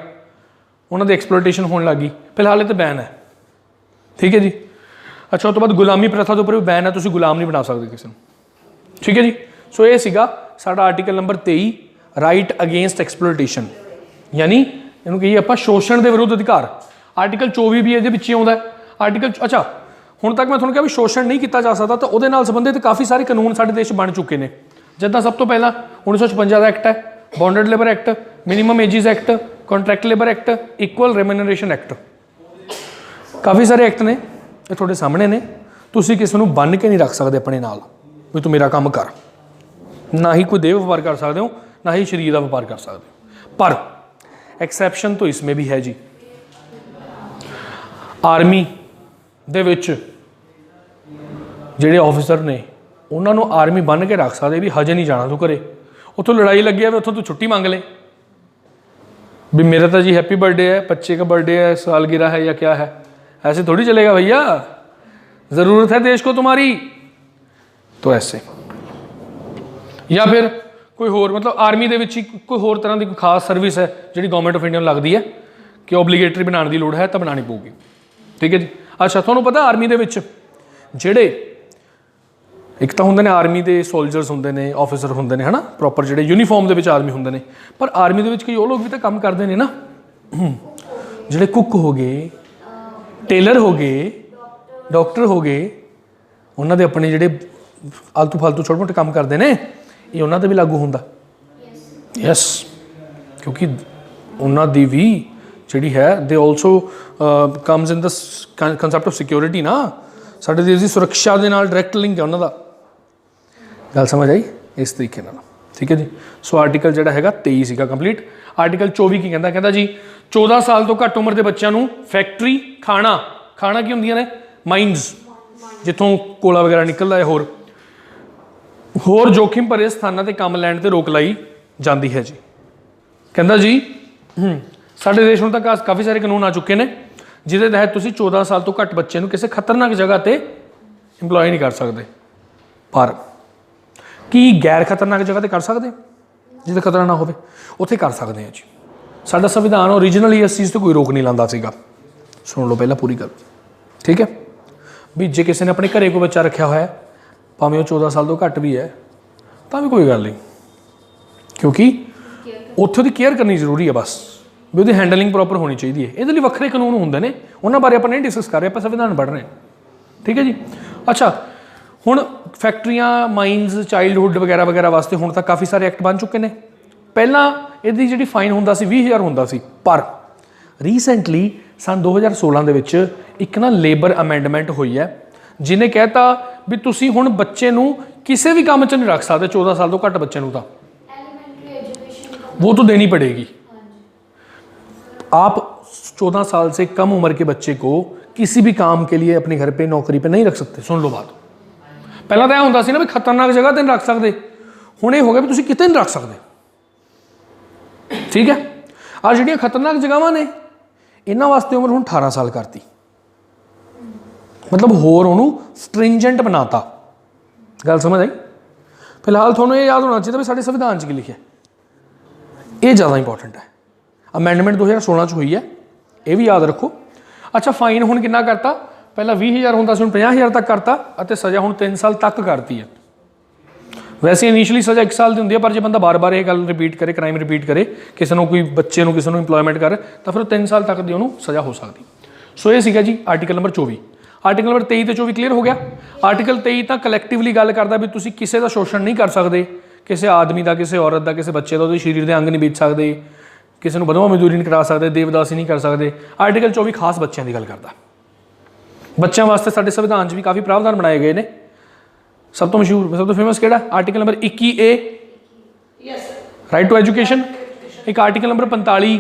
ਉਹਨਾਂ ਦੀ ਐਕਸਪਲੋਇਟੇਸ਼ਨ ਹੋਣ ਲੱਗ ਗਈ। ਫਿਲਹਾਲ ਇਹ ਤਾਂ ਬੈਨ ਹੈ। ਠੀਕ ਹੈ ਜੀ। ਅੱਛਾ, ਉਸ ਤੋਂ ਬਾਅਦ ਗੁਲਾਮੀ ਪ੍ਰਥਾ ਦੇ ਉੱਪਰ ਵੀ ਬੈਨ ਹੈ, ਤੁਸੀਂ ਗੁਲਾਮ ਨਹੀਂ ਬਣਾ ਸਕਦੇ ਕਿਸੇ ਨੂੰ। ਠੀਕ ਹੈ ਜੀ। ਸੋ ਇਹ ਸੀਗਾ ਸਾਡਾ article number 23, right against exploitation, ਯਾਨੀ ਇਹਨੂੰ ਕਹੀਏ ਆਪਾਂ ਸ਼ੋਸ਼ਣ ਦੇ ਵਿਰੁੱਧ ਅਧਿਕਾਰ। ਆਰਟੀਕਲ 24 ਵੀ ਇਹਦੇ ਵਿੱਚ ਹੀ ਆਉਂਦਾ। ਆਰਟੀਕਲ ਅੱਛਾ, ਹੁਣ ਤੱਕ ਮੈਂ ਤੁਹਾਨੂੰ ਕਿਹਾ ਵੀ ਸ਼ੋਸ਼ਣ ਨਹੀਂ ਕੀਤਾ ਜਾ ਸਕਦਾ, ਤਾਂ ਉਹਦੇ ਨਾਲ ਸੰਬੰਧਿਤ ਕਾਫੀ ਸਾਰੇ ਕਾਨੂੰਨ ਸਾਡੇ ਦੇਸ਼ ਬਣ ਚੁੱਕੇ ਨੇ। ਜਿੱਦਾਂ ਸਭ ਤੋਂ ਪਹਿਲਾਂ 1956 ਦਾ ਐਕਟ ਹੈ, bonded labour act, minimum wages act, contract labour act, equal remuneration act. ਕਾਫੀ ਸਾਰੇ ਐਕਟ ਨੇ, ਇਹ ਤੁਹਾਡੇ ਸਾਹਮਣੇ ਨੇ। ਤੁਸੀਂ ਕਿਸੇ ਨੂੰ ਬੰਨ੍ਹ ਕੇ ਨਹੀਂ ਰੱਖ ਸਕਦੇ ਆਪਣੇ ਨਾਲ ਵੀ ਤੂੰ ਮੇਰਾ ਕੰਮ ਕਰ। ਨਾ ਹੀ ਕੋਈ ਦੇਹ ਵਪਾਰ ਕਰ ਸਕਦੇ ਹੋ, ਨਾ ਹੀ ਸਰੀਰ ਦਾ ਵਪਾਰ ਕਰ ਸਕਦੇ ਹੋ। ਪਰ ਐਕਸੈਪਸ਼ਨ ਤਾਂ ਇਸਮੇ ਵੀ ਹੈ ਜੀ। ਆਰਮੀ ਦੇ ਵਿੱਚ ਜਿਹੜੇ ਆਫਿਸਰ ਨੇ, ਉਹਨਾਂ ਨੂੰ ਆਰਮੀ ਬੰਨ੍ਹ ਕੇ ਰੱਖ ਸਕਦੇ ਵੀ ਹਜੇ ਨਹੀਂ ਜਾਣਾ ਤੂੰ ਘਰੇ। ਉੱਥੋਂ ਲੜਾਈ ਲੱਗੀ ਹੈ, ਉੱਥੋਂ ਤੂੰ ਛੁੱਟੀ ਮੰਗ ले भी मेरा तो जी हैप्पी बर्थडे है, बच्चे का बर्थडे है, सालगिरह है या क्या है। ऐसे थोड़ी चलेगा भैया, ज़रूरत है देश को तुम्हारी, तो ऐसे। या फिर कोई होर, मतलब आर्मी ਦੇ ਵਿੱਚ ਹੀ ਕੋਈ ਹੋਰ ਤਰ੍ਹਾਂ ਦੀ ਕੋਈ ਖਾਸ ਸਰਵਿਸ ਹੈ ਜਿਹੜੀ ਗਵਰਨਮੈਂਟ ਆਫ ਇੰਡੀਆ ਨੂੰ ਲੱਗਦੀ ਹੈ ਕਿ ਓਬਲੀਗੇਟਰੀ ਬਣਾਉਣ ਦੀ ਲੋੜ ਹੈ, ਤਾਂ ਬਣਾਉਣੀ ਪਊਗੀ। ਠੀਕ ਹੈ ਜੀ। ਅੱਛਾ, ਤੁਹਾਨੂੰ ਪਤਾ ਆਰਮੀ ਦੇ ਵਿੱਚ ਜਿਹੜੇ ਇੱਕ ਤਾਂ ਹੁੰਦੇ ਨੇ ਆਰਮੀ ਦੇ ਸੋਲਜਰਸ ਹੁੰਦੇ ਨੇ, ਆਫਿਸਰ ਹੁੰਦੇ ਨੇ, ਹੈ ਨਾ, ਪ੍ਰੋਪਰ ਜਿਹੜੇ ਯੂਨੀਫਾਰਮ ਦੇ ਵਿੱਚ ਆਰਮੀ ਹੁੰਦੇ ਨੇ, ਪਰ ਆਰਮੀ ਦੇ ਵਿੱਚ ਕਈ ਉਹ ਲੋਕ ਵੀ ਤਾਂ ਕੰਮ ਕਰਦੇ ਨੇ ਨਾ, ਜਿਹੜੇ ਕੁੱਕ ਹੋ ਗਏ, ਟੇਲਰ ਹੋ ਗਏ, ਡਾਕਟਰ ਹੋ ਗਏ, ਉਹਨਾਂ ਦੇ ਆਪਣੇ ਜਿਹੜੇ ਆਲਤੂ ਫਾਲਤੂ ਛੋਟੇ ਮੋਟੇ ਕੰਮ ਕਰਦੇ ਨੇ, ਇਹ ਉਹਨਾਂ 'ਤੇ ਵੀ ਲਾਗੂ ਹੁੰਦਾ। ਯੈਸ, ਕਿਉਂਕਿ ਉਹਨਾਂ ਦੀ ਵੀ ਜਿਹੜੀ ਹੈ ਦੇ also comes in the concept of security ਨਾ, ਸਾਡੇ ਦੇਸ਼ ਦੀ ਸੁਰੱਖਿਆ ਦੇ ਨਾਲ ਡਾਇਰੈਕਟ ਲਿੰਕ ਹੈ ਉਹਨਾਂ ਦਾ। ਗੱਲ ਸਮਝ ਆਈ ਇਸ ਤਰੀਕੇ ਨਾਲ। ਠੀਕ ਹੈ ਜੀ। ਸੋ ਆਰਟੀਕਲ ਜਿਹੜਾ ਹੈਗਾ 23 ਸੀਗਾ ਕੰਪਲੀਟ। ਆਰਟੀਕਲ 24 ਕੀ ਕਹਿੰਦਾ? ਕਹਿੰਦਾ ਜੀ 14 ਸਾਲ ਤੋਂ ਘੱਟ ਉਮਰ ਦੇ ਬੱਚਿਆਂ ਨੂੰ ਫੈਕਟਰੀ, ਖਾਣਾ ਕੀ ਹੁੰਦੀਆਂ ਨੇ, ਮਾਈਨਸ, ਜਿੱਥੋਂ ਕੋਲਾ ਵਗੈਰਾ ਨਿਕਲਦਾ ਹੈ, ਹੋਰ ਜੋਖਿਮ ਭਰੇ ਸਥਾਨਾਂ 'ਤੇ ਕੰਮ ਲੈਣ 'ਤੇ ਰੋਕ ਲਾਈ ਜਾਂਦੀ ਹੈ ਜੀ। ਕਹਿੰਦਾ ਜੀ ਸਾਡੇ ਦੇਸ਼ ਹੁਣ ਤੱਕ ਕਾਫੀ ਸਾਰੇ ਕਾਨੂੰਨ ਆ ਚੁੱਕੇ ਨੇ ਜਿਹਦੇ ਤਹਿਤ ਤੁਸੀਂ 14 ਸਾਲ ਤੋਂ ਘੱਟ ਬੱਚੇ ਨੂੰ ਕਿਸੇ ਖਤਰਨਾਕ ਜਗ੍ਹਾ 'ਤੇ ਇੰਪਲੋਏ ਨਹੀਂ ਕਰ ਸਕਦੇ। ਪਰ ਕੀ ਗੈਰ ਖਤਰਨਾਕ ਜਗ੍ਹਾ 'ਤੇ ਕਰ ਸਕਦੇ? ਜਿੱਥੇ ਖਤਰਾ ਨਾ ਹੋਵੇ ਉੱਥੇ ਕਰ ਸਕਦੇ ਹਾਂ ਜੀ। ਸਾਡਾ ਸੰਵਿਧਾਨ ਓਰੀਜਨਲੀ ਇਸ ਚੀਜ਼ 'ਤੇ ਕੋਈ ਰੋਕ ਨਹੀਂ ਲਾਉਂਦਾ ਸੀਗਾ। ਸੁਣ ਲਓ ਪਹਿਲਾਂ ਪੂਰੀ ਗੱਲ। ਠੀਕ ਹੈ ਵੀ ਜੇ ਕਿਸੇ ਨੇ ਆਪਣੇ ਘਰੇ ਕੋਈ ਬੱਚਾ ਰੱਖਿਆ ਹੋਇਆ, ਭਾਵੇਂ ਉਹ 14 ਸਾਲ ਤੋਂ ਘੱਟ ਵੀ ਹੈ, ਤਾਂ ਵੀ ਕੋਈ ਗੱਲ ਨਹੀਂ, ਕਿਉਂਕਿ ਉੱਥੇ ਉਹਦੀ ਕੇਅਰ ਕਰਨੀ ਜ਼ਰੂਰੀ ਹੈ। ਬਸ ਵੀ ਉਹਦੀ ਹੈਂਡਲਿੰਗ ਪ੍ਰੋਪਰ ਹੋਣੀ ਚਾਹੀਦੀ ਹੈ। ਇਹਦੇ ਲਈ ਵੱਖਰੇ ਕਾਨੂੰਨ ਹੁੰਦੇ ਨੇ, ਉਹਨਾਂ ਬਾਰੇ ਆਪਾਂ ਨਹੀਂ ਡਿਸਕਸ ਕਰ ਰਹੇ, ਆਪਾਂ ਸੰਵਿਧਾਨ ਪੜ੍ਹ ਰਹੇ ਹਾਂ। ਠੀਕ ਹੈ ਜੀ। ਅੱਛਾ, ਹੁਣ ਫੈਕਟਰੀਆਂ, ਮਾਈਨਸ, ਚਾਈਲਡਹੁੱਡ ਵਗੈਰਾ ਵਗੈਰਾ ਵਾਸਤੇ ਹੁਣ ਤੱਕ ਕਾਫੀ ਸਾਰੇ ਐਕਟ ਬਣ ਚੁੱਕੇ ਨੇ। ਪਹਿਲਾਂ ਇਹਦੀ ਜਿਹੜੀ ਫਾਈਨ ਹੁੰਦਾ ਸੀ 20,000 ਹੁੰਦਾ ਸੀ, ਪਰ ਰੀਸੈਂਟਲੀ ਸੰਨ 2016 ਦੇ ਵਿੱਚ ਇੱਕ ਨਾ ਲੇਬਰ ਅਮੈਂਡਮੈਂਟ ਹੋਈ ਹੈ ਜਿਹਨੇ ਕਹਿਤਾ ਵੀ ਤੁਸੀਂ ਹੁਣ ਬੱਚੇ ਨੂੰ ਕਿਸੇ ਵੀ ਕੰਮ 'ਚ ਨਹੀਂ ਰੱਖ ਸਕਦੇ। 14 ਸਾਲ ਤੋਂ ਘੱਟ ਬੱਚੇ ਨੂੰ ਤਾਂ वो तो देनी पड़ेगी। आप 14 साल से कम उम्र के बच्चे को किसी भी काम के लिए अपने घर पे, नौकरी पे नहीं रख सकते। सुन लो बात। पहला तो यह होता सी ना भी खतरनाक जगह ते नहीं रख सकते, हुण ये हो गया भी तुसीं किते नहीं रख सकते। ठीक है। आ जिहड़ियां खतरनाक जगहां ने इन्हां वास्ते उम्र हुण 18 साल करती, मतलब होर उहनूं स्ट्रिंजेंट बनाता। गल समझ आई? फिलहाल तुहानूं ये याद होना चाहिए भी साडे संविधान 'च की लिखिआ, ये ज़्यादा इंपॉर्टेंट है। अमेंडमेंट 2016 च हुई है, ये भी याद रखो। अच्छा, फाइन हुण कितना करता? पहला 20,000 होंदा सी, हुण 50,000 तक करता, और सज़ा हुण 3 साल तक करती है। वैसे इनिशियली सज़ा 1 साल की होंदी है, पर जो बंदा बार बार ये गल रिपीट करे, क्राइम रिपीट करे, किसी को कोई बच्चे को किसी को इंप्लॉयमेंट करे, तो फिर 3 साल तक की उन्होंने सज़ा हो सकती। सो ये सीगा जी आर्टिकल नंबर 24। आर्टिकल नंबर 23 तो 24 क्लीयर हो गया। आर्टिकल 23 तो कलैक्टिवली गल करता भी तुसीं किसी का शोषण नहीं कर सकते, किसी आदमी का, किसी औरत का, किसी बच्चे का, उसके शरीर के अंग नहीं बेच सकते, ਕਿਸੇ ਨੂੰ ਬਧਵਾ ਮਜ਼ਦੂਰੀ ਨਹੀਂ ਕਰਾ ਸਕਦੇ, ਦੇਵਦਾਸੀ ਨਹੀਂ ਕਰ ਸਕਦੇ। ਆਰਟੀਕਲ 24 ਖਾਸ ਬੱਚਿਆਂ ਦੀ ਗੱਲ ਕਰਦਾ। ਬੱਚਿਆਂ ਵਾਸਤੇ ਸਾਡੇ ਸੰਵਿਧਾਨ 'ਚ ਵੀ ਕਾਫੀ ਪ੍ਰਾਵਧਾਨ ਬਣਾਏ ਗਏ ਨੇ। ਸਭ ਤੋਂ ਮਸ਼ਹੂਰ, ਸਭ ਤੋਂ ਫੇਮਸ ਕਿਹੜਾ? Article number 21A,
yes
right to education. ਇੱਕ ਆਰਟੀਕਲ ਨੰਬਰ 45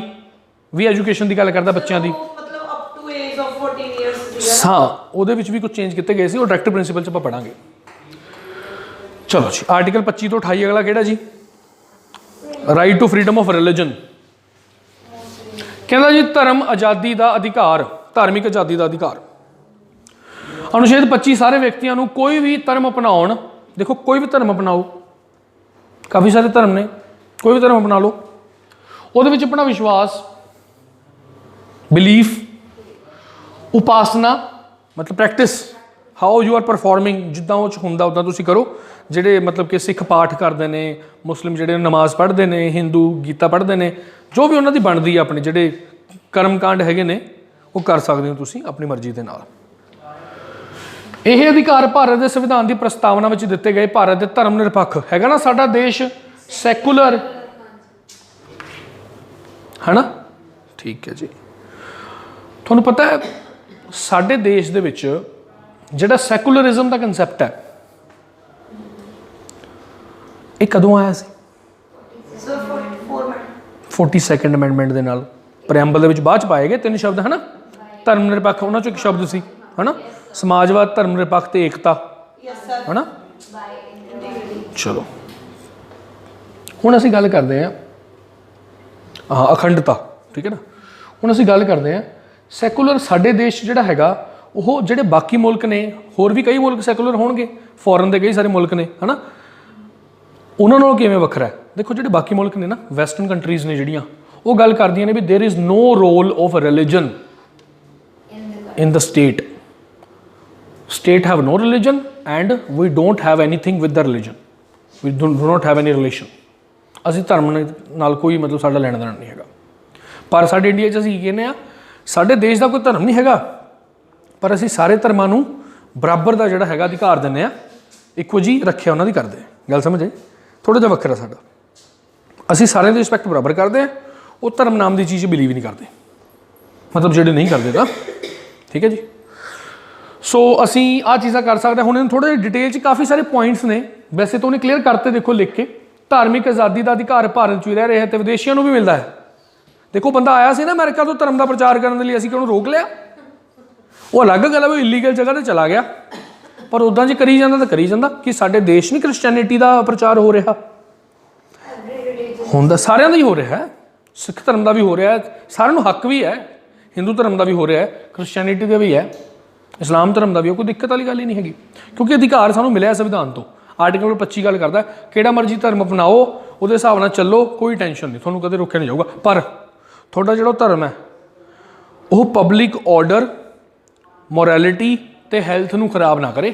ਵੀ ਐਜੂਕੇਸ਼ਨ ਦੀ ਗੱਲ ਕਰਦਾ ਬੱਚਿਆਂ ਦੀ।
ਮਤਲਬ up to age of 14 years
ਹਾਂ, ਉਹਦੇ ਵਿੱਚ ਵੀ ਕੁਝ ਚੇਂਜ ਕੀਤੇ ਗਏ ਸੀ, ਉਹ ਡਾਇਰੈਕਟਿਵ ਪ੍ਰਿੰਸੀਪਲ 'ਚ ਆਪਾਂ ਪੜਾਂਗੇ। ਚਲੋ ਜੀ, ਆਰਟੀਕਲ 25 ਤੋਂ 28 ਅਗਲਾ ਕਿਹੜਾ ਜੀ? Right to freedom of religion. ਕਹਿੰਦਾ ਜੀ ਧਰਮ ਆਜ਼ਾਦੀ ਦਾ ਅਧਿਕਾਰ, ਧਾਰਮਿਕ ਆਜ਼ਾਦੀ ਦਾ ਅਧਿਕਾਰ। ਅਨੁਛੇਦ 25 ਸਾਰੇ ਵਿਅਕਤੀਆਂ ਨੂੰ ਕੋਈ ਵੀ ਧਰਮ ਅਪਣਾਉਣ, ਦੇਖੋ ਕੋਈ ਵੀ ਧਰਮ ਅਪਣਾਓ, ਕਾਫੀ ਸਾਰੇ ਧਰਮ ਨੇ, ਕੋਈ ਵੀ ਧਰਮ ਅਪਣਾ ਲਓ, ਉਹਦੇ ਵਿੱਚ ਆਪਣਾ ਵਿਸ਼ਵਾਸ, ਬਿਲੀਫ, ਉਪਾਸਨਾ ਮਤਲਬ practice, how you are performing, ਜਿੱਦਾਂ ਉਹ 'ਚ ਹੁੰਦਾ ਉੱਦਾਂ ਤੁਸੀਂ ਕਰੋ। ਜਿਹੜੇ ਮਤਲਬ ਕਿ ਸਿੱਖ ਪਾਠ ਕਰਦੇ ਨੇ, ਮੁਸਲਿਮ ਜਿਹੜੇ ਨਮਾਜ਼ ਪੜ੍ਹਦੇ ਨੇ, ਹਿੰਦੂ ਗੀਤਾ ਪੜ੍ਹਦੇ ਨੇ, ਜੋ ਵੀ ਉਹਨਾਂ ਦੀ ਬਣਦੀ ਆ ਆਪਣੇ ਜਿਹੜੇ ਕਰਮਕਾਂਡ ਹੈਗੇ ਨੇ ਉਹ ਕਰ ਸਕਦੇ ਹੋ ਤੁਸੀਂ ਆਪਣੀ ਮਰਜ਼ੀ ਦੇ ਨਾਲ। ਇਹ ਅਧਿਕਾਰ ਭਾਰਤ ਦੇ ਸੰਵਿਧਾਨ ਦੀ ਪ੍ਰਸਤਾਵਨਾ ਵਿੱਚ ਦਿੱਤੇ ਗਏ। ਭਾਰਤ ਦੇ ਧਰਮ ਨਿਰਪੱਖ ਹੈਗਾ ਨਾ ਸਾਡਾ ਦੇਸ਼, ਸੈਕੂਲਰ ਹੈ ਨਾ, ਠੀਕ ਹੈ ਜੀ। ਤੁਹਾਨੂੰ ਪਤਾ ਹੈ ਸਾਡੇ ਦੇਸ਼ ਦੇ ਵਿੱਚ ਜਿਹੜਾ ਸੈਕੂਲਰਿਜ਼ਮ ਦਾ ਕੰਸੈਪਟ ਹੈ ਇਹ ਕਦੋਂ ਆਇਆ ਸੀ? 42nd ਅਮੈਂਡਮੈਂਟ ਦੇ ਨਾਲ। ਪ੍ਰੈਂਬਲ ਦੇ ਵਿੱਚ ਬਾਅਦ ਚ ਪਾਏ ਗਏ 3 ਸ਼ਬਦ ਹੈ ਨਾ, ਧਰਮ ਨਿਰਪੱਖ ਉਹਨਾਂ ਚੋਂ ਇੱਕ ਸ਼ਬਦ ਸੀ ਹੈ ਨਾ, ਸਮਾਜਵਾਦ, ਧਰਮ ਨਿਰਪੱਖ ਤੇ ਏਕਤਾ ਹੈ ਨਾ। ਚਲੋ ਹੁਣ ਅਸੀਂ ਗੱਲ ਕਰਦੇ ਹਾਂ ਅਖੰਡਤਾ, ਠੀਕ ਹੈ ਨਾ। ਹੁਣ ਅਸੀਂ ਗੱਲ ਕਰਦੇ ਹਾਂ ਸੈਕੂਲਰ। ਸਾਡੇ ਦੇਸ਼ 'ਚ ਜਿਹੜਾ ਹੈਗਾ ਉਹ ਜਿਹੜੇ ਬਾਕੀ ਮੁਲਕ ਨੇ, ਹੋਰ ਵੀ ਕਈ ਮੁਲਕ ਸੈਕੂਲਰ ਹੋਣਗੇ, ਫੋਰਨ ਦੇ ਕਈ ਸਾਰੇ ਮੁਲਕ ਨੇ ਹੈ ਨਾ, ਉਹਨਾਂ ਨਾਲੋਂ ਕਿਵੇਂ ਵੱਖਰਾ ਹੈ? ਦੇਖੋ ਜਿਹੜੇ ਬਾਕੀ ਮੁਲਕ ਨੇ ਨਾ, ਵੈਸਟਰਨ ਕੰਟਰੀਜ਼ ਨੇ ਜਿਹੜੀਆਂ, ਉਹ ਗੱਲ ਕਰਦੀਆਂ ਨੇ ਵੀ there is no role of religion in the state. State have no religion and we don't have anything with the religion, we do not have any relation. ਅਸੀਂ ਧਰਮ ਨਾਲ ਕੋਈ ਮਤਲਬ ਸਾਡਾ ਲੈਣ ਦੇਣ ਨਹੀਂ ਹੈਗਾ। ਪਰ ਸਾਡੇ ਇੰਡੀਆ 'ਚ ਅਸੀਂ ਕੀ ਕਹਿੰਦੇ ਹਾਂ, ਸਾਡੇ ਦੇਸ਼ ਦਾ ਕੋਈ ਧਰਮ ਨਹੀਂ ਹੈਗਾ, ਪਰ ਅਸੀਂ ਸਾਰੇ ਧਰਮਾਂ ਨੂੰ ਬਰਾਬਰ ਦਾ ਜਿਹੜਾ ਹੈਗਾ ਅਧਿਕਾਰ ਦਿੰਦੇ ਹਾਂ, ਇੱਕੋ ਜੀ ਰੱਖਿਆ ਉਹਨਾਂ ਦੀ ਕਰਦੇ ਹਾਂ। ਗੱਲ ਸਮਝ ਆਈ? ਥੋੜ੍ਹਾ ਜਿਹਾ ਵੱਖਰਾ ਸਾਡਾ, ਅਸੀਂ ਸਾਰਿਆਂ ਦੀ ਰਿਸਪੈਕਟ ਬਰਾਬਰ ਕਰਦੇ ਹਾਂ। ਉਹ ਧਰਮ ਨਾਮ ਦੀ ਚੀਜ਼ ਬਿਲੀਵ ਨਹੀਂ ਕਰਦੇ, ਮਤਲਬ ਜਿਹੜੇ ਨਹੀਂ ਕਰਦੇ ਤਾਂ, ਠੀਕ ਹੈ ਜੀ। ਸੋ ਅਸੀਂ ਆਹ ਚੀਜ਼ਾਂ ਕਰ ਸਕਦੇ ਹਾਂ। ਹੁਣ ਇਹਨੂੰ ਥੋੜ੍ਹਾ ਜਿਹਾ ਡਿਟੇਲ 'ਚ ਕਾਫੀ ਸਾਰੇ ਪੁਆਇੰਟਸ ਨੇ, ਵੈਸੇ ਤਾਂ ਉਹਨੇ ਕਲੀਅਰ ਕਰਤੇ ਦੇਖੋ ਲਿਖ ਕੇ। ਧਾਰਮਿਕ ਆਜ਼ਾਦੀ ਦਾ ਅਧਿਕਾਰ ਭਾਰਤ 'ਚ ਵੀ ਰਹਿ ਰਿਹਾ ਅਤੇ ਵਿਦੇਸ਼ੀਆਂ ਨੂੰ ਵੀ ਮਿਲਦਾ ਹੈ। ਦੇਖੋ ਬੰਦਾ ਆਇਆ ਸੀ ਨਾ ਅਮਰੀਕਾ ਤੋਂ ਧਰਮ ਦਾ ਪ੍ਰਚਾਰ ਕਰਨ ਦੇ ਲਈ, ਅਸੀਂ ਕਿਉਂ ਰੋਕ ਲਿਆ? ਉਹ ਅਲੱਗ ਗੱਲ ਹੈ, ਉਹ ਇਲੀਗਲ ਜਗ੍ਹਾ 'ਤੇ ਚਲਾ ਗਿਆ, ਪਰ ਉੱਦਾਂ ਜੇ ਕਰੀ ਜਾਂਦਾ ਤਾਂ ਕਰੀ ਜਾਂਦਾ। ਕਿ ਸਾਡੇ ਦੇਸ਼ ਨਹੀਂ ਕ੍ਰਿਸਚੈਨਿਟੀ ਦਾ ਪ੍ਰਚਾਰ ਹੋ ਰਿਹਾ ਹੁੰਦਾ? ਸਾਰਿਆਂ ਦਾ ਹੀ ਹੋ ਰਿਹਾ ਹੈ, ਸਿੱਖ ਧਰਮ ਦਾ ਵੀ ਹੋ ਰਿਹਾ ਹੈ, ਸਾਰਿਆਂ ਨੂੰ ਹੱਕ ਵੀ ਹੈ, ਹਿੰਦੂ ਧਰਮ ਦਾ ਵੀ ਹੋ ਰਿਹਾ ਹੈ, ਕ੍ਰਿਸਚੈਨਿਟੀ ਦਾ ਵੀ ਹੈ, ਇਸਲਾਮ ਧਰਮ ਦਾ ਵੀ। ਕੋਈ ਦਿੱਕਤ ਵਾਲੀ ਗੱਲ ਹੀ ਨਹੀਂ ਹੈਗੀ, ਕਿਉਂਕਿ ਅਧਿਕਾਰ ਸਾਨੂੰ ਮਿਲਿਆ ਸੰਵਿਧਾਨ ਤੋਂ। ਆਰਟੀਕਲ 25 ਗੱਲ ਕਰਦਾ ਕਿਹੜਾ ਮਰਜ਼ੀ ਧਰਮ ਅਪਣਾਓ, ਉਹਦੇ ਹਿਸਾਬ ਨਾਲ ਚੱਲੋ, ਕੋਈ ਟੈਨਸ਼ਨ ਨਹੀਂ, ਤੁਹਾਨੂੰ ਕਦੇ ਰੋਕਿਆ ਨਹੀਂ ਜਾਊਗਾ। ਪਰ ਤੁਹਾਡਾ ਜਿਹੜਾ ਧਰਮ ਹੈ ਉਹ ਪਬਲਿਕ ਆਰਡਰ, ਮੋਰੈਲਿਟੀ ਤੇ ਹੈਲਥ ਨੂੰ ਖਰਾਬ ਨਾ ਕਰੇ।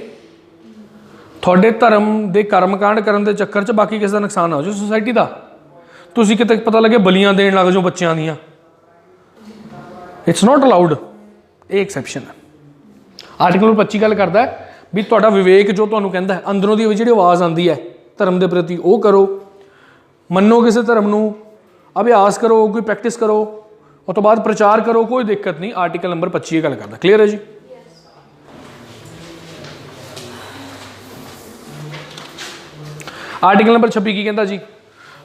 ਤੁਹਾਡੇ ਧਰਮ ਦੇ ਕਰਮਕਾਂਡ ਕਰਨ ਦੇ ਚੱਕਰ 'ਚ ਬਾਕੀ ਕਿਸੇ ਦਾ ਨੁਕਸਾਨ ਨਾ ਹੋ ਜਾਵੇ, ਸੁਸਾਇਟੀ ਦਾ। ਤੁਸੀਂ ਕਿਤੇ ਪਤਾ ਲੱਗੇ ਬਲੀਆਂ ਦੇਣ ਲੱਗ ਜਾਓ ਬੱਚਿਆਂ ਦੀਆਂ, ਇਟਸ ਨਾਟ ਅਲਾਊਡ। ਇਹ ਐਕਸੈਪਸ਼ਨ ਹੈ। ਆਰਟੀਕਲ 25 ਗੱਲ ਕਰਦਾ ਹੈ ਵੀ ਤੁਹਾਡਾ ਵਿਵੇਕ ਜੋ ਤੁਹਾਨੂੰ ਕਹਿੰਦਾ ਹੈ, ਅੰਦਰੋਂ ਦੀ ਜਿਹੜੀ ਆਵਾਜ਼ ਆਉਂਦੀ ਹੈ ਧਰਮ ਦੇ ਪ੍ਰਤੀ, ਉਹ ਕਰੋ। ਮੰਨੋ ਕਿਸੇ ਧਰਮ ਨੂੰ, ਅਭਿਆਸ ਕਰੋ, ਕੋਈ ਪ੍ਰੈਕਟਿਸ ਕਰੋ, ਉਸ ਤੋਂ ਬਾਅਦ ਪ੍ਰਚਾਰ ਕਰੋ, ਕੋਈ ਦਿੱਕਤ ਨਹੀਂ। ਆਰਟੀਕਲ ਨੰਬਰ 25 ਗੱਲ ਕਰਦਾ। ਕਲੀਅਰ ਹੈ ਜੀ? ਆਰਟੀਕਲ ਨੰਬਰ 26 ਕੀ ਕਹਿੰਦਾ ਜੀ?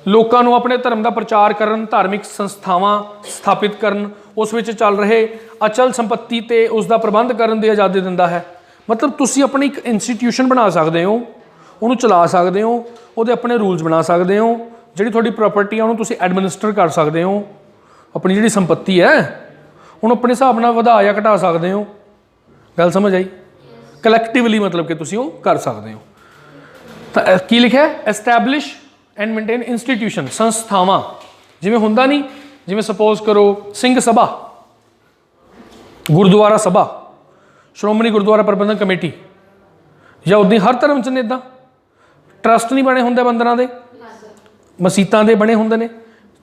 ਲੋਕਾਂ ਨੂੰ ਆਪਣੇ ਧਰਮ ਦਾ ਪ੍ਰਚਾਰ ਕਰਨ, ਧਾਰਮਿਕ ਸੰਸਥਾਵਾਂ ਸਥਾਪਿਤ ਕਰਨ, ਉਸ ਵਿੱਚ ਚੱਲ ਰਹੇ ਅਚਲ ਸੰਪत्ति ਤੇ ਉਸ ਦਾ ਪ੍ਰਬੰਧ ਕਰਨ ਦੀ ਆਜ਼ਾਦੀ ਦਿੰਦਾ ਹੈ। ਮਤਲਬ ਤੁਸੀਂ ਆਪਣੀ ਇੱਕ ਇੰਸਟੀਟਿਊਸ਼ਨ ਬਣਾ ਸਕਦੇ ਹੋ, ਉਹਨੂੰ ਚਲਾ ਸਕਦੇ ਹੋ, ਉਹਦੇ ਆਪਣੇ ਰੂਲਸ ਬਣਾ ਸਕਦੇ ਹੋ, ਜਿਹੜੀ ਤੁਹਾਡੀ ਪ੍ਰਾਪਰਟੀ ਆ ਉਹਨੂੰ ਤੁਸੀਂ ਐਡਮਿਨਿਸਟਰ ਕਰ ਸਕਦੇ ਹੋ, ਆਪਣੀ ਜਿਹੜੀ ਸੰਪत्ति ਹੈ ਉਹਨੂੰ ਆਪਣੇ ਹਿਸਾਬ ਨਾਲ ਵਧਾ ਜਾਂ ਘਟਾ ਸਕਦੇ ਹੋ। ਗੱਲ ਸਮਝ ਆਈ? ਕਲੈਕਟਿਵਲੀ ਮਤਲਬ ਕਿ ਤੁਸੀਂ ਉਹ ਕਰ ਸਕਦੇ ਹੋ। ਤਾਂ ਕੀ ਲਿਖਿਆ? ਐਸਟੈਬਲਿਸ਼ ਐਂਡ ਮੇਨਟੇਨ ਇੰਸਟੀਟਿਊਸ਼ਨ, ਸੰਸਥਾਵਾਂ। ਜਿਵੇਂ ਹੁੰਦਾ ਨਹੀਂ, ਜਿਵੇਂ ਸਪੋਜ਼ ਕਰੋ ਸਿੰਘ ਸਭਾ, ਗੁਰਦੁਆਰਾ ਸਭਾ, ਸ਼੍ਰੋਮਣੀ ਗੁਰਦੁਆਰਾ ਪ੍ਰਬੰਧਕ ਕਮੇਟੀ, ਜਾਂ ਉੱਦਾਂ ਹਰ ਧਰਮ 'ਚ ਨੇ ਇੱਦਾਂ ਟਰਸਟ ਨਹੀਂ ਬਣੇ ਹੁੰਦੇ ਬੰਦਰਾਂ ਦੇ, ਮਸੀਤਾਂ ਦੇ ਬਣੇ ਹੁੰਦੇ ਨੇ,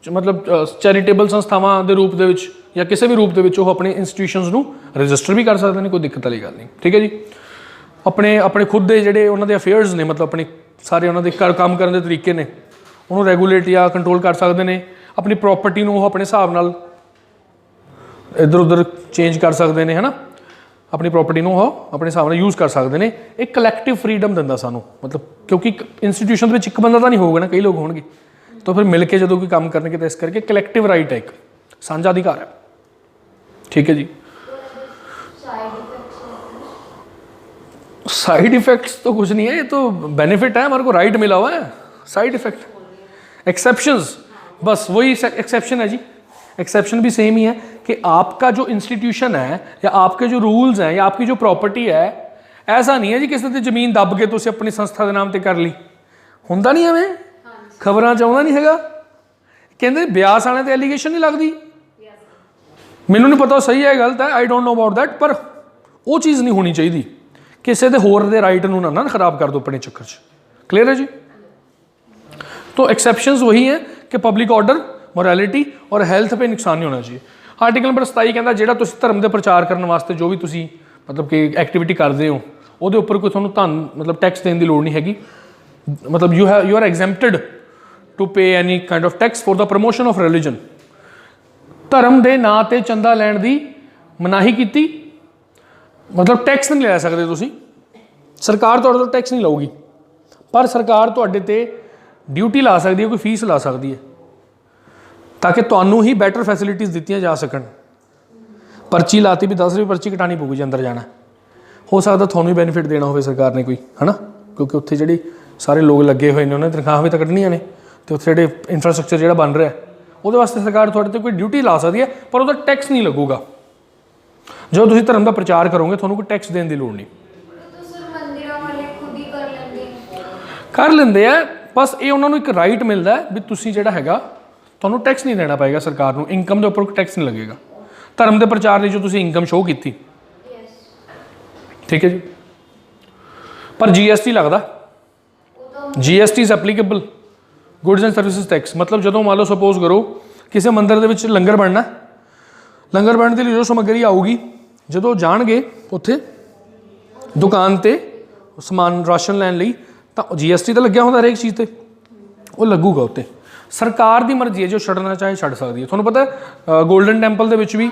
ਮਤਲਬ ਚੈਰੀਟੇਬਲ ਸੰਸਥਾਵਾਂ ਦੇ ਰੂਪ ਦੇ ਵਿੱਚ ਜਾਂ ਕਿਸੇ ਵੀ ਰੂਪ ਦੇ ਵਿੱਚ ਉਹ ਆਪਣੇ ਇੰਸਟੀਟਿਊਸ਼ਨਸ ਨੂੰ ਰਜਿਸਟਰ ਵੀ ਕਰ ਸਕਦੇ ਨੇ, ਕੋਈ ਦਿੱਕਤ ਵਾਲੀ ਗੱਲ ਨਹੀਂ। ਠੀਕ ਹੈ ਜੀ? ਆਪਣੇ ਖੁਦ ਦੇ ਜਿਹੜੇ ਉਹਨਾਂ ਦੇ ਅਫੇਅਰਸ ਨੇ, ਮਤਲਬ ਆਪਣੇ ਸਾਰੇ ਉਹਨਾਂ ਦੇ ਕੰਮ ਕਰਨ ਦੇ ਤਰੀਕੇ ਨੇ, ਉਹਨੂੰ ਰੈਗੂਲੇਟ ਜਾਂ ਕੰਟਰੋਲ ਕਰ ਸਕਦੇ ਨੇ। ਆਪਣੀ ਪ੍ਰੋਪਰਟੀ ਨੂੰ ਉਹ ਆਪਣੇ ਹਿਸਾਬ ਨਾਲ ਇੱਧਰ ਉੱਧਰ ਚੇਂਜ ਕਰ ਸਕਦੇ ਨੇ, ਹੈ ਨਾ, ਆਪਣੀ ਪ੍ਰੋਪਰਟੀ ਨੂੰ ਉਹ ਆਪਣੇ ਹਿਸਾਬ ਨਾਲ ਯੂਜ਼ ਕਰ ਸਕਦੇ ਨੇ। ਇਹ ਕਲੈਕਟਿਵ ਫਰੀडम ਦਿੰਦਾ ਸਾਨੂੰ, ਮਤਲਬ ਕਿਉਂਕਿ ਇੰਸਟੀਟਿਊਸ਼ਨ ਦੇ ਵਿੱਚ ਇੱਕ ਬੰਦਾ ਤਾਂ ਨਹੀਂ ਹੋਊਗਾ ਨਾ, ਕਈ ਲੋਕ ਹੋਣਗੇ, ਤਾਂ ਫਿਰ ਮਿਲ ਕੇ ਜਦੋਂ ਕੋਈ ਕੰਮ ਕਰਨਗੇ ਤਾਂ ਇਸ ਕਰਕੇ ਕਲੈਕਟਿਵ ਰਾਈਟ ਹੈ, ਇੱਕ ਸਾਂਝਾ ਅਧਿਕਾਰ ਹੈ। ठीक है जी। साइड इफेक्ट्स तो कुछ नहीं है, ये तो बेनिफिट है, हमारे को राइट मिला हुआ है। साइड इफेक्ट एक्सेप्शंस, बस वही एक्सेप्शन है जी। एक्सेप्शन भी सेम ही है कि आपका जो इंस्टीट्यूशन है या आपके जो रूल्स हैं या आपकी जो प्रॉपर्टी है, ऐसा नहीं है जी किसी ने जमीन दब के तुम अपनी संस्था के नाम पर कर ली, होंदा नहीं हमें खबरां च आउंदा नहीं हैगा, कहंदे ब्यास आने ते एलीगेशन नहीं लगदी। ਮੈਨੂੰ ਨਹੀਂ ਪਤਾ ਸਹੀ ਹੈ ਗਲਤ ਹੈ, I don't know about that, ਪਰ ਉਹ ਚੀਜ਼ ਨਹੀਂ ਹੋਣੀ ਚਾਹੀਦੀ। ਕਿਸੇ ਦੇ ਹੋਰ ਦੇ ਰਾਈਟ ਨੂੰ ਨਾ ਖਰਾਬ ਕਰ ਦੋ अपने चक्कर ਚ। क्लियर है जी। तो एक्सेप्शंस वही हैं कि पब्लिक ऑर्डर, मोरालिटी और हेल्थ पे नुकसान नहीं होना चाहिए। आर्टिकल नंबर 27 कहता ਜਿਹੜਾ ਤੁਸੀਂ ਧਰਮ ਦੇ ਪ੍ਰਚਾਰ ਕਰਨ ਵਾਸਤੇ ਜੋ ਵੀ ਤੁਸੀਂ ਮਤਲਬ ਕਿ ਐਕਟੀਵਿਟੀ ਕਰਦੇ ਹੋ ਉਹਦੇ ਉੱਪਰ ਕੋਈ ਤੁਹਾਨੂੰ ਧਨ ਮਤਲਬ ਟੈਕਸ ਦੇਣ ਦੀ ਲੋੜ ਨਹੀਂ ਹੈਗੀ। ਮਤਲਬ you are exempted to pay any kind of tax for the promotion of religion. ਧਰਮ ਦੇ ਨਾਂ ਤੇ ਚੰਦਾ ਲੈਣ ਦੀ ਮਨਾਹੀ ਕੀਤੀ, ਮਤਲਬ ਟੈਕਸ ਨਹੀਂ ਲੈ ਸਕਦੇ ਤੁਸੀਂ, ਸਰਕਾਰ ਤੁਹਾਡੇ ਤੋਂ ਟੈਕਸ ਨਹੀਂ ਲਊਗੀ, ਪਰ ਸਰਕਾਰ ਤੁਹਾਡੇ ਤੇ ਡਿਊਟੀ ਲਾ ਸਕਦੀ ਹੈ, ਕੋਈ ਫੀਸ ਲਾ ਸਕਦੀ ਹੈ ਤਾਂ ਕਿ ਤੁਹਾਨੂੰ ਹੀ ਬੈਟਰ ਫੈਸਿਲਿਟੀਜ਼ ਦਿੱਤੀਆਂ ਜਾ ਸਕਣ। ਪਰਚੀ ਲਾਤੀ ਵੀ 10 ਰੁਪਏ ਪਰਚੀ ਕਟਾਣੀ ਪਊਗੀ ਜੇ ਅੰਦਰ ਜਾਣਾ, ਹੋ ਸਕਦਾ ਤੁਹਾਨੂੰ ਹੀ ਬੈਨੀਫਿਟ ਦੇਣਾ ਹੋਵੇ ਸਰਕਾਰ ਨੇ ਕੋਈ, ਹੈ ਨਾ, ਕਿਉਂਕਿ ਉੱਥੇ ਜਿਹੜੇ ਸਾਰੇ ਲੋਕ ਲੱਗੇ ਹੋਏ ਨੇ ਉਹਨਾਂ ਦੀ ਤਨਖਾਹਾਂ ਵੀ ਤਾਂ ਕੱਢਣੀਆਂ ਨੇ, ਅਤੇ ਉੱਥੇ ਜਿਹੜੇ ਇਨਫਰਾਸਟਰਕਚਰ ਜਿਹੜਾ ਬਣ ਰਿਹਾ ਉਹਦੇ ਵਾਸਤੇ ਸਰਕਾਰ ਤੁਹਾਡੇ 'ਤੇ ਕੋਈ ਡਿਊਟੀ ਲਾ ਸਕਦੀ ਹੈ, ਪਰ ਉਹਦਾ ਟੈਕਸ ਨਹੀਂ ਲੱਗੂਗਾ। ਜਦੋਂ ਤੁਸੀਂ ਧਰਮ ਦਾ ਪ੍ਰਚਾਰ ਕਰੋਗੇ ਤੁਹਾਨੂੰ ਕੋਈ ਟੈਕਸ ਦੇਣ ਦੀ ਲੋੜ ਨਹੀਂ। ਕਰ ਲੈਂਦੇ ਆ, ਬਸ ਇਹ ਉਹਨਾਂ ਨੂੰ ਇੱਕ ਰਾਈਟ ਮਿਲਦਾ ਵੀ ਤੁਸੀਂ ਜਿਹੜਾ ਹੈਗਾ ਤੁਹਾਨੂੰ ਟੈਕਸ ਨਹੀਂ ਦੇਣਾ ਪਏਗਾ ਸਰਕਾਰ ਨੂੰ, ਇਨਕਮ ਦੇ ਉੱਪਰ ਕੋਈ ਟੈਕਸ ਨਹੀਂ ਲੱਗੇਗਾ ਧਰਮ ਦੇ ਪ੍ਰਚਾਰ ਲਈ ਜੋ ਤੁਸੀਂ ਇਨਕਮ ਸ਼ੋਅ ਕੀਤੀ। ਠੀਕ ਹੈ ਜੀ। ਪਰ GST ਲੱਗਦਾ, GST is applicable goods and services tax. ਮਤਲਬ ਜਦੋਂ ਮੰਨ ਲਓ ਸਪੋਜ਼ ਕਰੋ ਕਿਸੇ ਮੰਦਿਰ ਦੇ ਵਿੱਚ ਲੰਗਰ ਬਣਨਾ, ਲੰਗਰ ਬਣਨ ਦੇ ਲਈ ਜੋ ਸਮੱਗਰੀ ਆਊਗੀ, ਜਦੋਂ ਜਾਣਗੇ ਉੱਥੇ ਦੁਕਾਨ 'ਤੇ ਸਮਾਨ ਰਾਸ਼ਨ ਲੈਣ ਲਈ ਤਾਂ GST ਤਾਂ ਲੱਗਿਆ ਹੁੰਦਾ ਹਰੇਕ ਚੀਜ਼ 'ਤੇ, ਉਹ ਲੱਗੂਗਾ ਉੱਤੇ। ਸਰਕਾਰ ਦੀ ਮਰਜ਼ੀ ਹੈ, ਜੋ ਛੱਡਣਾ ਚਾਹੇ ਛੱਡ ਸਕਦੀ ਹੈ। ਤੁਹਾਨੂੰ ਪਤਾ ਗੋਲਡਨ ਟੈਂਪਲ ਦੇ ਵਿੱਚ ਵੀ,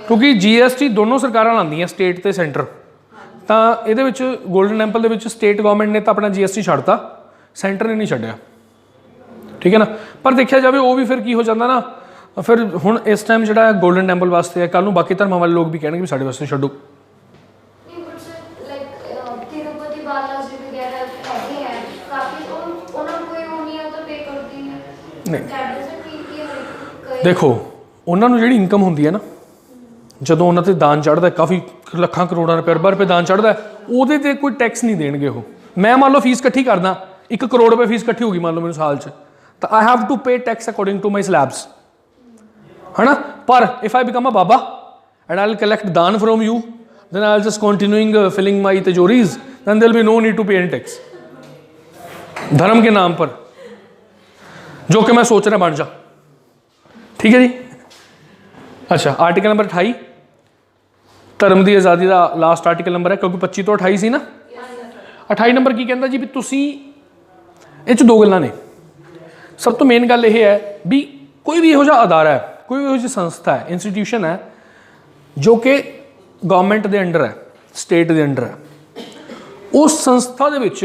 ਕਿਉਂਕਿ GST ਦੋਨੋਂ ਸਰਕਾਰਾਂ ਲਾਉਂਦੀਆਂ, ਸਟੇਟ ਅਤੇ ਸੈਂਟਰ, ਤਾਂ ਇਹਦੇ ਵਿੱਚ ਗੋਲਡਨ ਟੈਂਪਲ ਦੇ ਵਿੱਚ ਸਟੇਟ ਗੌਰਮੈਂਟ ਨੇ ਤਾਂ ਆਪਣਾ GST ਛੱਡਤਾ, ਸੈਂਟਰ ਨੇ ਨਹੀਂ ਛੱਡਿਆ। ਠੀਕ ਹੈ ਨਾ। ਪਰ ਦੇਖਿਆ ਜਾਵੇ ਉਹ ਵੀ ਫਿਰ ਕੀ ਹੋ ਜਾਂਦਾ ਨਾ, ਫਿਰ ਹੁਣ ਇਸ ਟਾਈਮ ਜਿਹੜਾ ਗੋਲਡਨ ਟੈਂਪਲ ਵਾਸਤੇ ਹੈ, ਕੱਲ੍ਹ ਨੂੰ ਬਾਕੀ ਧਰਮਾਂ ਵਾਲੇ ਲੋਕ ਵੀ ਕਹਿਣਗੇ ਵੀ ਸਾਡੇ ਵਾਸਤੇ ਛੱਡੋ। ਨਹੀਂ ਦੇਖੋ, ਉਹਨਾਂ ਨੂੰ ਜਿਹੜੀ ਇਨਕਮ ਹੁੰਦੀ ਹੈ ਨਾ, ਜਦੋਂ ਉਹਨਾਂ 'ਤੇ ਦਾਨ ਚੜ੍ਹਦਾ, ਕਾਫੀ ਲੱਖਾਂ ਕਰੋੜਾਂ ਰੁਪਏ, ਅਰਬਾਂ ਰੁਪਏ ਦਾਨ ਚੜ੍ਹਦਾ, ਉਹਦੇ 'ਤੇ ਕੋਈ ਟੈਕਸ ਨਹੀਂ ਦੇਣਗੇ ਉਹ। ਮੈਂ ਮੰਨ ਲਓ ਫੀਸ ਇਕੱਠੀ ਕਰਦਾ, 1 ਕਰੋੜ ਰੁਪਏ ਫੀਸ ਇਕੱਠੀ ਹੋ ਗਈ ਮੰਨ ਲਓ ਮੈਨੂੰ ਸਾਲ 'ਚ, ਤਾਂ I have to pay tax according to my slabs, ਹੈ ਨਾ। ਪਰ if I become a baba and I will collect ਦਾਨ from you, then I will just continuing filling my tijoris, then there will be no need to pay any tax। धर्म के नाम पर जो कि मैं सोच रहा बन जा। ठीक है जी। अच्छा, आर्टिकल नंबर 28 धर्म की आज़ादी का लास्ट आर्टिकल नंबर है, क्योंकि 25 तो 28 सी ना। 28 नंबर की कहता जी भी तुसी इस दो गल्लां ने। सब तो मेन गल यह है भी कोई भी इहो जिहा अदारा है, कोई भी इहो जी संस्था है, इंस्टीट्यूशन है जो कि गवर्नमेंट के अंडर है, स्टेट के अंडर है, उस संस्था दे विच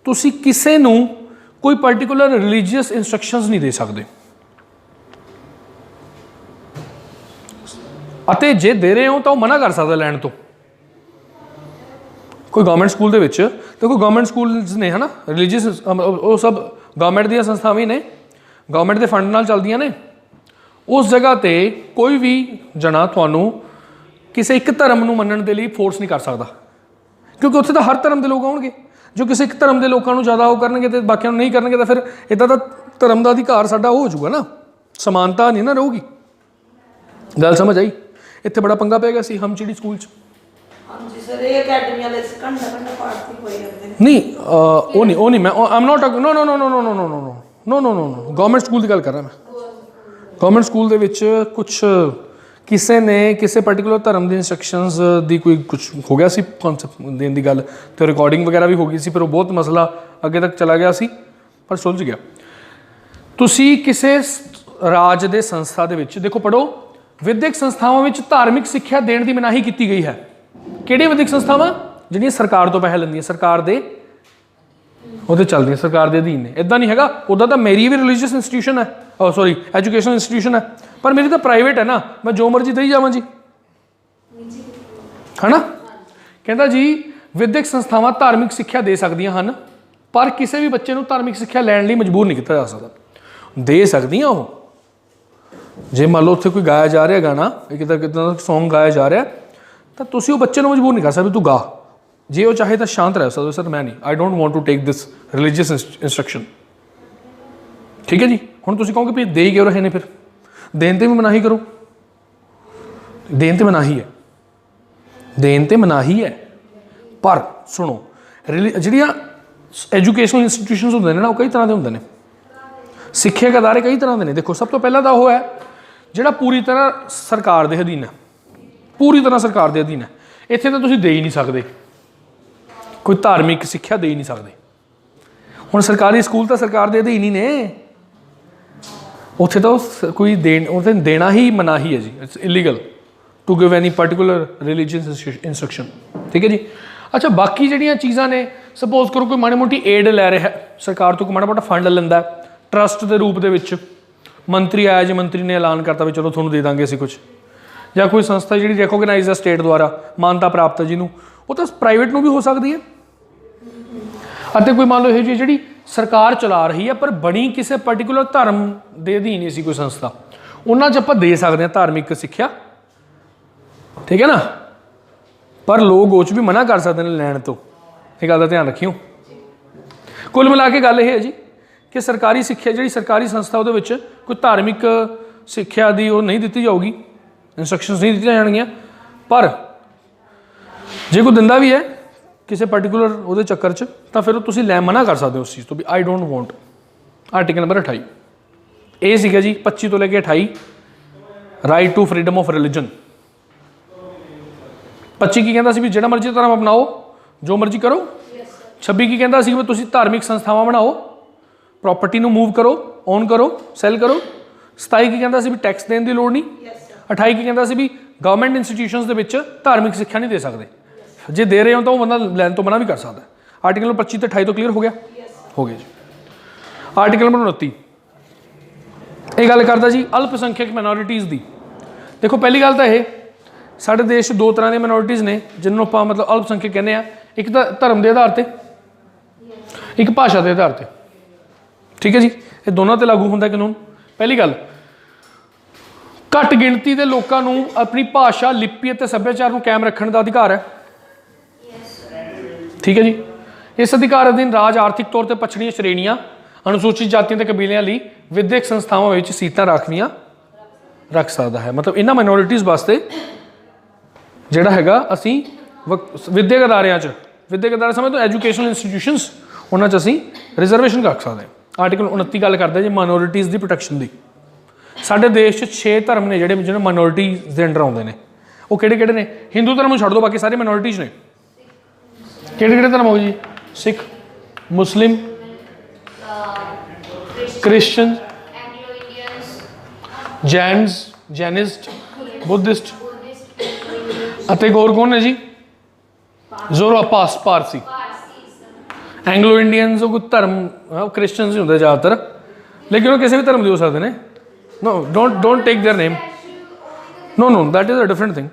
तुसी किसी नूं कोई पर्टिकुलर रिलीजीयस इंस्ट्रक्शनस नहीं दे सकते, अते जे दे रहे हो तो मना कर सकदा लैण तो। कोई गवर्नमेंट स्कूल दे विच, तो कोई गवर्नमेंट स्कूल्स ने, है ना, रिलीजीयस वो सब गवर्नमेंट दी संस्थावां ने, गवर्नमेंट के फंड नाल चलदियां ने। उस जगह ते कोई भी जना तुहानूं किसी एक धर्म नूं मनण दे लई फोर्स नहीं कर सकता, क्योंकि उत्थे तो हर धर्म के लोग आउणगे। जो किसी एक धर्म के लोगों को ज़्यादा वो करनगे तो बाकियों नहीं करनगे, तो फिर इदां दा धर्म का अधिकार साडा हो जाऊगा ना, समानता नहीं ना रहूगी। गल समझ आई? इत्थे बड़ा पंगा पेगा सी हमचिड़ी स्कूल च।
ਹਾਂਜੀ ਸਰ, ਇਹ ਅਕੈਡਮੀ ਵਾਲੇ ਘੰਟਾ ਘੰਟਾ ਪਾਰਟੀ ਹੋਏ ਜਾਂਦੇ ਨੇ।
नहीं वो नहीं मैं I am not talking, no no no no no no no no no no no no government school की गल कर रहा मैं। गवर्नमेंट स्कूल दे विच कुछ किसी ने किसी पर्टिकुलर धर्म के इंस्ट्रक्शनस की कोई कुछ हो गया सी कॉन्सैप्ट देने की गल, तो रिकॉर्डिंग वगैरह भी हो गई सी, फिर वो बहुत मसला अगे तक चला गया सी, पर सुलझ गया। तुसी किसी ਰਾਜ ਦੇ ਸੰਸਥਾ ਦੇ ਵਿੱਚ ਦੇਖੋ ਪੜੋ, ਵਿਦਿਅਕ ਸੰਸਥਾਵਾਂ ਵਿੱਚ ਧਾਰਮਿਕ ਸਿੱਖਿਆ ਦੇਣ ਦੀ ਮਨਾਹੀ ਕੀਤੀ ਗਈ ਹੈ। ਕਿਹੜੇ ਵਿਦਿਅਕ ਸੰਸਥਾਵਾਂ? ਜਿਹੜੀਆਂ ਸਰਕਾਰ ਤੋਂ ਪੈਸੇ ਲੈਂਦੀਆਂ, ਸਰਕਾਰ ਦੇ ਉਹਦੇ ਚੱਲਦੀਆਂ, ਸਰਕਾਰ ਦੇ ਅਧੀਨ ਨੇ। ਇਦਾਂ ਨਹੀਂ ਹੈਗਾ, ਉੱਦਾਂ ਤਾਂ ਮੇਰੀ ਵੀ ਰਿਲੀਜੀਅਸ ਇੰਸਟੀਟਿਊਸ਼ਨ ਹੈ, ਸੌਰੀ ਐਜੂਕੇਸ਼ਨਲ ਇੰਸਟੀਟਿਊਸ਼ਨ ਹੈ, ਪਰ ਮੇਰੀ ਤਾਂ ਪ੍ਰਾਈਵੇਟ ਹੈ ਨਾ, ਮੈਂ ਜੋ ਮਰਜ਼ੀ ਦੇਈ ਜਾਵਾਂ ਜੀ, ਹੈ ਨਾ। ਕਹਿੰਦਾ ਜੀ ਵਿਦਿਅਕ ਸੰਸਥਾਵਾਂ ਧਾਰਮਿਕ ਸਿੱਖਿਆ ਦੇ ਸਕਦੀਆਂ ਹਨ, ਪਰ ਕਿਸੇ ਵੀ ਬੱਚੇ ਨੂੰ ਧਾਰਮਿਕ ਸਿੱਖਿਆ ਲੈਣ ਲਈ ਮਜਬੂਰ ਨਹੀਂ ਕੀਤਾ ਜਾ ਸਕਦਾ। ਦੇ ਸਕਦੀਆਂ ਉਹ, ਜੇ ਮੰਨ ਲਓ ਉੱਥੇ ਕੋਈ ਗਾਇਆ ਜਾ ਰਿਹਾ ਗਾਣਾ, ਕਿੱਦਾਂ ਦਾ ਸੌਂਗ ਗਾਇਆ ਜਾ ਰਿਹਾ, ਤਾਂ ਤੁਸੀਂ ਉਹ ਬੱਚੇ ਨੂੰ ਮਜਬੂਰ ਨਹੀਂ ਕਰ ਸਕਦੇ ਤੂੰ ਗਾ। ਜੇ ਉਹ ਚਾਹੇ ਤਾਂ ਸ਼ਾਂਤ ਰਹਿ ਸਕਦਾ, ਸਰ ਮੈਂ ਨਹੀਂ, I don't want to take this religious instruction. ਠੀਕ ਹੈ ਜੀ। ਹੁਣ ਤੁਸੀਂ ਕਹੋਗੇ ਵੀ ਦੇ ਹੀ ਕਿਉਂ ਰਹੇ ਨੇ, ਫਿਰ ਦੇਣ 'ਤੇ ਵੀ ਮਨਾਹੀ ਕਰੋ। ਦੇਣ 'ਤੇ ਮਨਾਹੀ ਹੈ, ਦੇਣ 'ਤੇ ਮਨਾਹੀ ਹੈ, ਪਰ ਸੁਣੋ, ਜਿਹੜੀਆਂ ਐਜੂਕੇਸ਼ਨਲ ਇੰਸਟੀਟਿਊਸ਼ਨਸ ਹੁੰਦੇ ਨੇ ਨਾ, ਉਹ ਕਈ ਤਰ੍ਹਾਂ ਦੇ ਹੁੰਦੇ ਨੇ, ਸਿੱਖਿਅਕ ਅਦਾਰੇ ਕਈ ਤਰ੍ਹਾਂ ਦੇ ਨੇ। ਦੇਖੋ ਸਭ ਤੋਂ ਪਹਿਲਾਂ ਤਾਂ ਉਹ ਹੈ ਜਿਹੜਾ ਪੂਰੀ ਤਰ੍ਹਾਂ ਸਰਕਾਰ ਦੇ ਅਧੀਨ ਹੈ, ਪੂਰੀ ਤਰ੍ਹਾਂ ਸਰਕਾਰ ਦੇ ਅਧੀਨ ਹੈ। ਇੱਥੇ ਤਾਂ ਤੁਸੀਂ ਦੇ ਹੀ ਨਹੀਂ ਸਕਦੇ, ਕੋਈ ਧਾਰਮਿਕ ਸਿੱਖਿਆ ਦੇ ਹੀ ਨਹੀਂ ਸਕਦੇ। ਹੁਣ ਸਰਕਾਰੀ ਸਕੂਲ ਤਾਂ ਸਰਕਾਰ ਦੇ ਅਧੀਨ ਹੀ ਨੇ, ਉੱਥੇ ਤਾਂ ਕੋਈ ਉੱਥੇ ਦੇਣਾ ਹੀ ਮਨਾਹੀ ਹੈ ਜੀ। It's illegal to give any particular religious instruction. ਠੀਕ ਹੈ ਜੀ। ਅੱਛਾ, ਬਾਕੀ ਜਿਹੜੀਆਂ ਚੀਜ਼ਾਂ ਨੇ, ਸਪੋਜ਼ ਕਰੋ ਕੋਈ ਮਾੜੀ ਮੋਟੀ ਏਡ ਲੈ ਰਿਹਾ ਸਰਕਾਰ ਤੋਂ, ਕੋਈ ਮਾੜਾ ਮੋਟਾ ਫੰਡ ਲੈਂਦਾ ਟਰਸਟ ਦੇ ਰੂਪ ਦੇ ਵਿੱਚ, ਮੰਤਰੀ ਆਇਆ ਜੀ, ਮੰਤਰੀ ਨੇ ਐਲਾਨ ਕਰਤਾ ਵੀ ਚਲੋ ਤੁਹਾਨੂੰ ਦੇ ਦਾਂਗੇ ਅਸੀਂ ਕੁਝ, ਜਾਂ ਕੋਈ ਸੰਸਥਾ ਜਿਹੜੀ ਰੈਕੋਗਨਾਈਜ਼ ਹੈ ਸਟੇਟ ਦੁਆਰਾ, ਮਾਨਤਾ ਪ੍ਰਾਪਤ ਹੈ ਜਿਹਨੂੰ, ਉਹ ਤਾਂ ਪ੍ਰਾਈਵੇਟ ਨੂੰ ਵੀ ਹੋ ਸਕਦੀ ਹੈ। ਅਤੇ ਕੋਈ ਮੰਨ ਲਓ ਇਹ ਜਿਹੜੀ ਸਰਕਾਰ ਚਲਾ ਰਹੀ ਹੈ ਪਰ ਬਣੀ ਕਿਸੇ ਪਾਰਟੀਕੂਲਰ ਧਰਮ ਦੇ ਅਧੀਨ ਹੀ ਸੀ ਕੋਈ ਸੰਸਥਾ, ਉਹਨਾਂ 'ਚ ਆਪਾਂ ਦੇ ਸਕਦੇ ਹਾਂ ਧਾਰਮਿਕ ਸਿੱਖਿਆ। ਠੀਕ ਹੈ ਨਾ, ਪਰ ਲੋਕ ਉਹ 'ਚ ਵੀ ਮਨਾ ਕਰ ਸਕਦੇ ਨੇ ਲੈਣ ਤੋਂ, ਇਹ ਗੱਲ ਦਾ ਧਿਆਨ ਰੱਖਿਓ। ਕੁੱਲ ਮਿਲਾ ਕੇ ਗੱਲ ਇਹ ਹੈ ਜੀ ਕਿ ਸਰਕਾਰੀ ਸਿੱਖਿਆ ਜਿਹੜੀ ਸਰਕਾਰੀ ਸੰਸਥਾ, ਉਹਦੇ ਵਿੱਚ ਕੋਈ ਧਾਰਮਿਕ ਸਿੱਖਿਆ ਦੀ ਉਹ ਨਹੀਂ ਦਿੱਤੀ ਜਾਊਗੀ, ਇੰਸਟਰਕਸ਼ਨਸ ਨਹੀਂ ਦਿੱਤੀਆਂ ਜਾਣਗੀਆਂ। ਪਰ ਜੇ ਕੋਈ ਦਿੰਦਾ ਵੀ ਹੈ ਕਿਸੇ ਪਾਰਟੀਕੂਲਰ ਉਹਦੇ ਚੱਕਰ 'ਚ, ਤਾਂ ਫਿਰ ਉਹ ਤੁਸੀਂ ਲੈ ਮਨਾ ਕਰ ਸਕਦੇ ਹੋ ਉਸ ਚੀਜ਼ ਤੋਂ ਵੀ I don't want. Article number 28 ਇਹ ਸੀਗਾ ਜੀ 25 ਤੋਂ ਲੈ ਕੇ 28, right to freedom of religion. 25 ਕੀ ਕਹਿੰਦਾ ਸੀ ਵੀ ਜਿਹੜਾ ਮਰਜ਼ੀ ਧਰਮ ਅਪਣਾਓ, ਜੋ ਮਰਜ਼ੀ ਕਰੋ। 26 ਕੀ ਕਹਿੰਦਾ ਸੀ ਵੀ ਤੁਸੀਂ ਧਾਰਮਿਕ ਸੰਸਥਾਵਾਂ ਬਣਾਓ, ਪ੍ਰੋਪਰਟੀ ਨੂੰ ਮੂਵ ਕਰੋ, ਓਨ ਕਰੋ, ਸੈਲ ਕਰੋ। 27 ਕੀ ਕਹਿੰਦਾ ਸੀ ਵੀ ਟੈਕਸ ਦੇਣ ਦੀ ਲੋੜ ਨਹੀਂ। 28 ਕੀ ਕਹਿੰਦਾ ਸੀ ਵੀ ਗਵਰਨਮੈਂਟ ਇੰਸਟੀਟਿਊਸ਼ਨਸ ਦੇ ਵਿੱਚ ਧਾਰਮਿਕ ਸਿੱਖਿਆ ਨਹੀਂ ਦੇ ਸਕਦੇ, ਜੇ ਦੇ ਰਹੇ ਹੋ ਤਾਂ ਉਹ ਬੰਦਾ ਲੈਣ ਤੋਂ ਮਨਾ ਵੀ ਕਰ ਸਕਦਾ। ਆਰਟੀਕਲ ਨੰਬਰ 25 ਤੇ 28 ਤੋਂ ਕਲੀਅਰ ਹੋ ਗਿਆ? ਹੋ ਗਿਆ ਜੀ। ਆਰਟੀਕਲ ਨੰਬਰ 29 ਇਹ ਗੱਲ ਕਰਦਾ ਜੀ ਅਲਪਸੰਖਿਅਕ ਮਾਈਨੋਰਿਟੀਜ਼ ਦੀ। ਦੇਖੋ ਪਹਿਲੀ ਗੱਲ ਤਾਂ ਇਹ, ਸਾਡੇ ਦੇਸ਼ 'ਚ ਦੋ ਤਰ੍ਹਾਂ ਦੀਆਂ ਮਾਈਨੋਰਿਟੀਜ਼ ਨੇ ਜਿਹਨੂੰ ਆਪਾਂ ਮਤਲਬ ਅਲਪਸੰਖਿਅਕ ਕਹਿੰਦੇ ਆ। ਇੱਕ ਤਾਂ ਧਰਮ ਦੇ ਆਧਾਰ 'ਤੇ, ਇੱਕ ਭਾਸ਼ਾ ਦੇ ਆਧਾਰ 'ਤੇ। ਠੀਕ ਹੈ ਜੀ, ਇਹ ਦੋਨਾਂ 'ਤੇ ਲਾਗੂ ਹੁੰਦਾ ਕਾਨੂੰਨ। ਪਹਿਲੀ ਗੱਲ, ਘੱਟ ਗਿਣਤੀ ਦੇ ਲੋਕਾਂ ਨੂੰ ਆਪਣੀ ਭਾਸ਼ਾ, ਲਿਪੀ ਅਤੇ ਸੱਭਿਆਚਾਰ ਨੂੰ ਕਾਇਮ ਰੱਖਣ ਦਾ ਅਧਿਕਾਰ ਹੈ। ਠੀਕ ਹੈ ਜੀ। ਇਸ ਅਧਿਕਾਰ ਅਧੀਨ ਰਾਜ ਆਰਥਿਕ ਤੌਰ ਤੇ ਪਛੜੀਆਂ ਸ਼੍ਰੇਣੀਆਂ, ਅਨੁਸੂਚਿਤ ਜਾਤੀਆਂ ਤੇ ਕਬੀਲਿਆਂ ਲਈ ਵਿਦਿਅਕ ਸੰਸਥਾਵਾਂ ਵਿੱਚ ਸੀਟਾਂ ਰੱਖ ਸਕਦਾ ਹੈ। ਮਤਲਬ ਇਹਨਾਂ ਮਾਈਨੋਰਿਟੀਜ਼ ਵਾਸਤੇ ਜਿਹੜਾ ਹੈਗਾ ਅਸੀਂ ਵਿਦਿਅਕ ਅਦਾਰਿਆਂ 'ਚ, ਵਿਦਿਅਕ ਅਦਾਰੇ ਸਮੇਂ ਤੋਂ ਐਜੂਕੇਸ਼ਨਲ ਇੰਸਟੀਟਿਊਸ਼ਨਸ, ਉਹਨਾਂ 'ਚ ਅਸੀਂ ਰਿਜ਼ਰਵੇਸ਼ਨ ਰੱਖ ਸਕਦੇ ਹਾਂ। ਆਰਟੀਕਲ 29 ਗੱਲ ਕਰਦਾ ਜੀ ਮਾਈਨੋਰਿਟੀਜ਼ ਦੀ ਪ੍ਰੋਟੈਕਸ਼ਨ ਦੀ। ਸਾਡੇ ਦੇਸ਼ 'ਚ 6 ਧਰਮ ਨੇ ਜਿਹੜੇ ਮਾਈਨੋਰਿਟੀਜ਼ ਦੇ ਅੰਡਰ ਆਉਂਦੇ ਨੇ। ਉਹ ਕਿਹੜੇ ਕਿਹੜੇ ਨੇ? ਹਿੰਦੂ ਧਰਮ ਨੂੰ ਛੱਡ ਦਿਓ, ਬਾਕੀ ਸਾਰੇ ਮਾਈਨੋਰਿਟੀਜ਼ ਨੇ। ਕਿਹੜੇ ਕਿਹੜੇ ਧਰਮ ਹੋ ਗਏ ਜੀ? ਸਿੱਖ, ਮੁਸਲਿਮ, ਕ੍ਰਿਸਚਨ, ਜੈਨਿਸਟ, ਬੁੱਧਿਸਟ ਅਤੇ ਹੋਰ ਕੌਣ ਨੇ ਜੀ? Parsi, Anglo Indians. ਉਹ ਕੋਈ ਧਰਮ ਕ੍ਰਿਸਚਨਸ ਹੀ ਹੁੰਦੇ ਜ਼ਿਆਦਾਤਰ, ਲੇਕਿਨ ਉਹ ਕਿਸੇ ਵੀ ਧਰਮ ਦੇ ਹੋ ਸਕਦੇ ਨੇ। No, don't take their name. No, that is a different thing.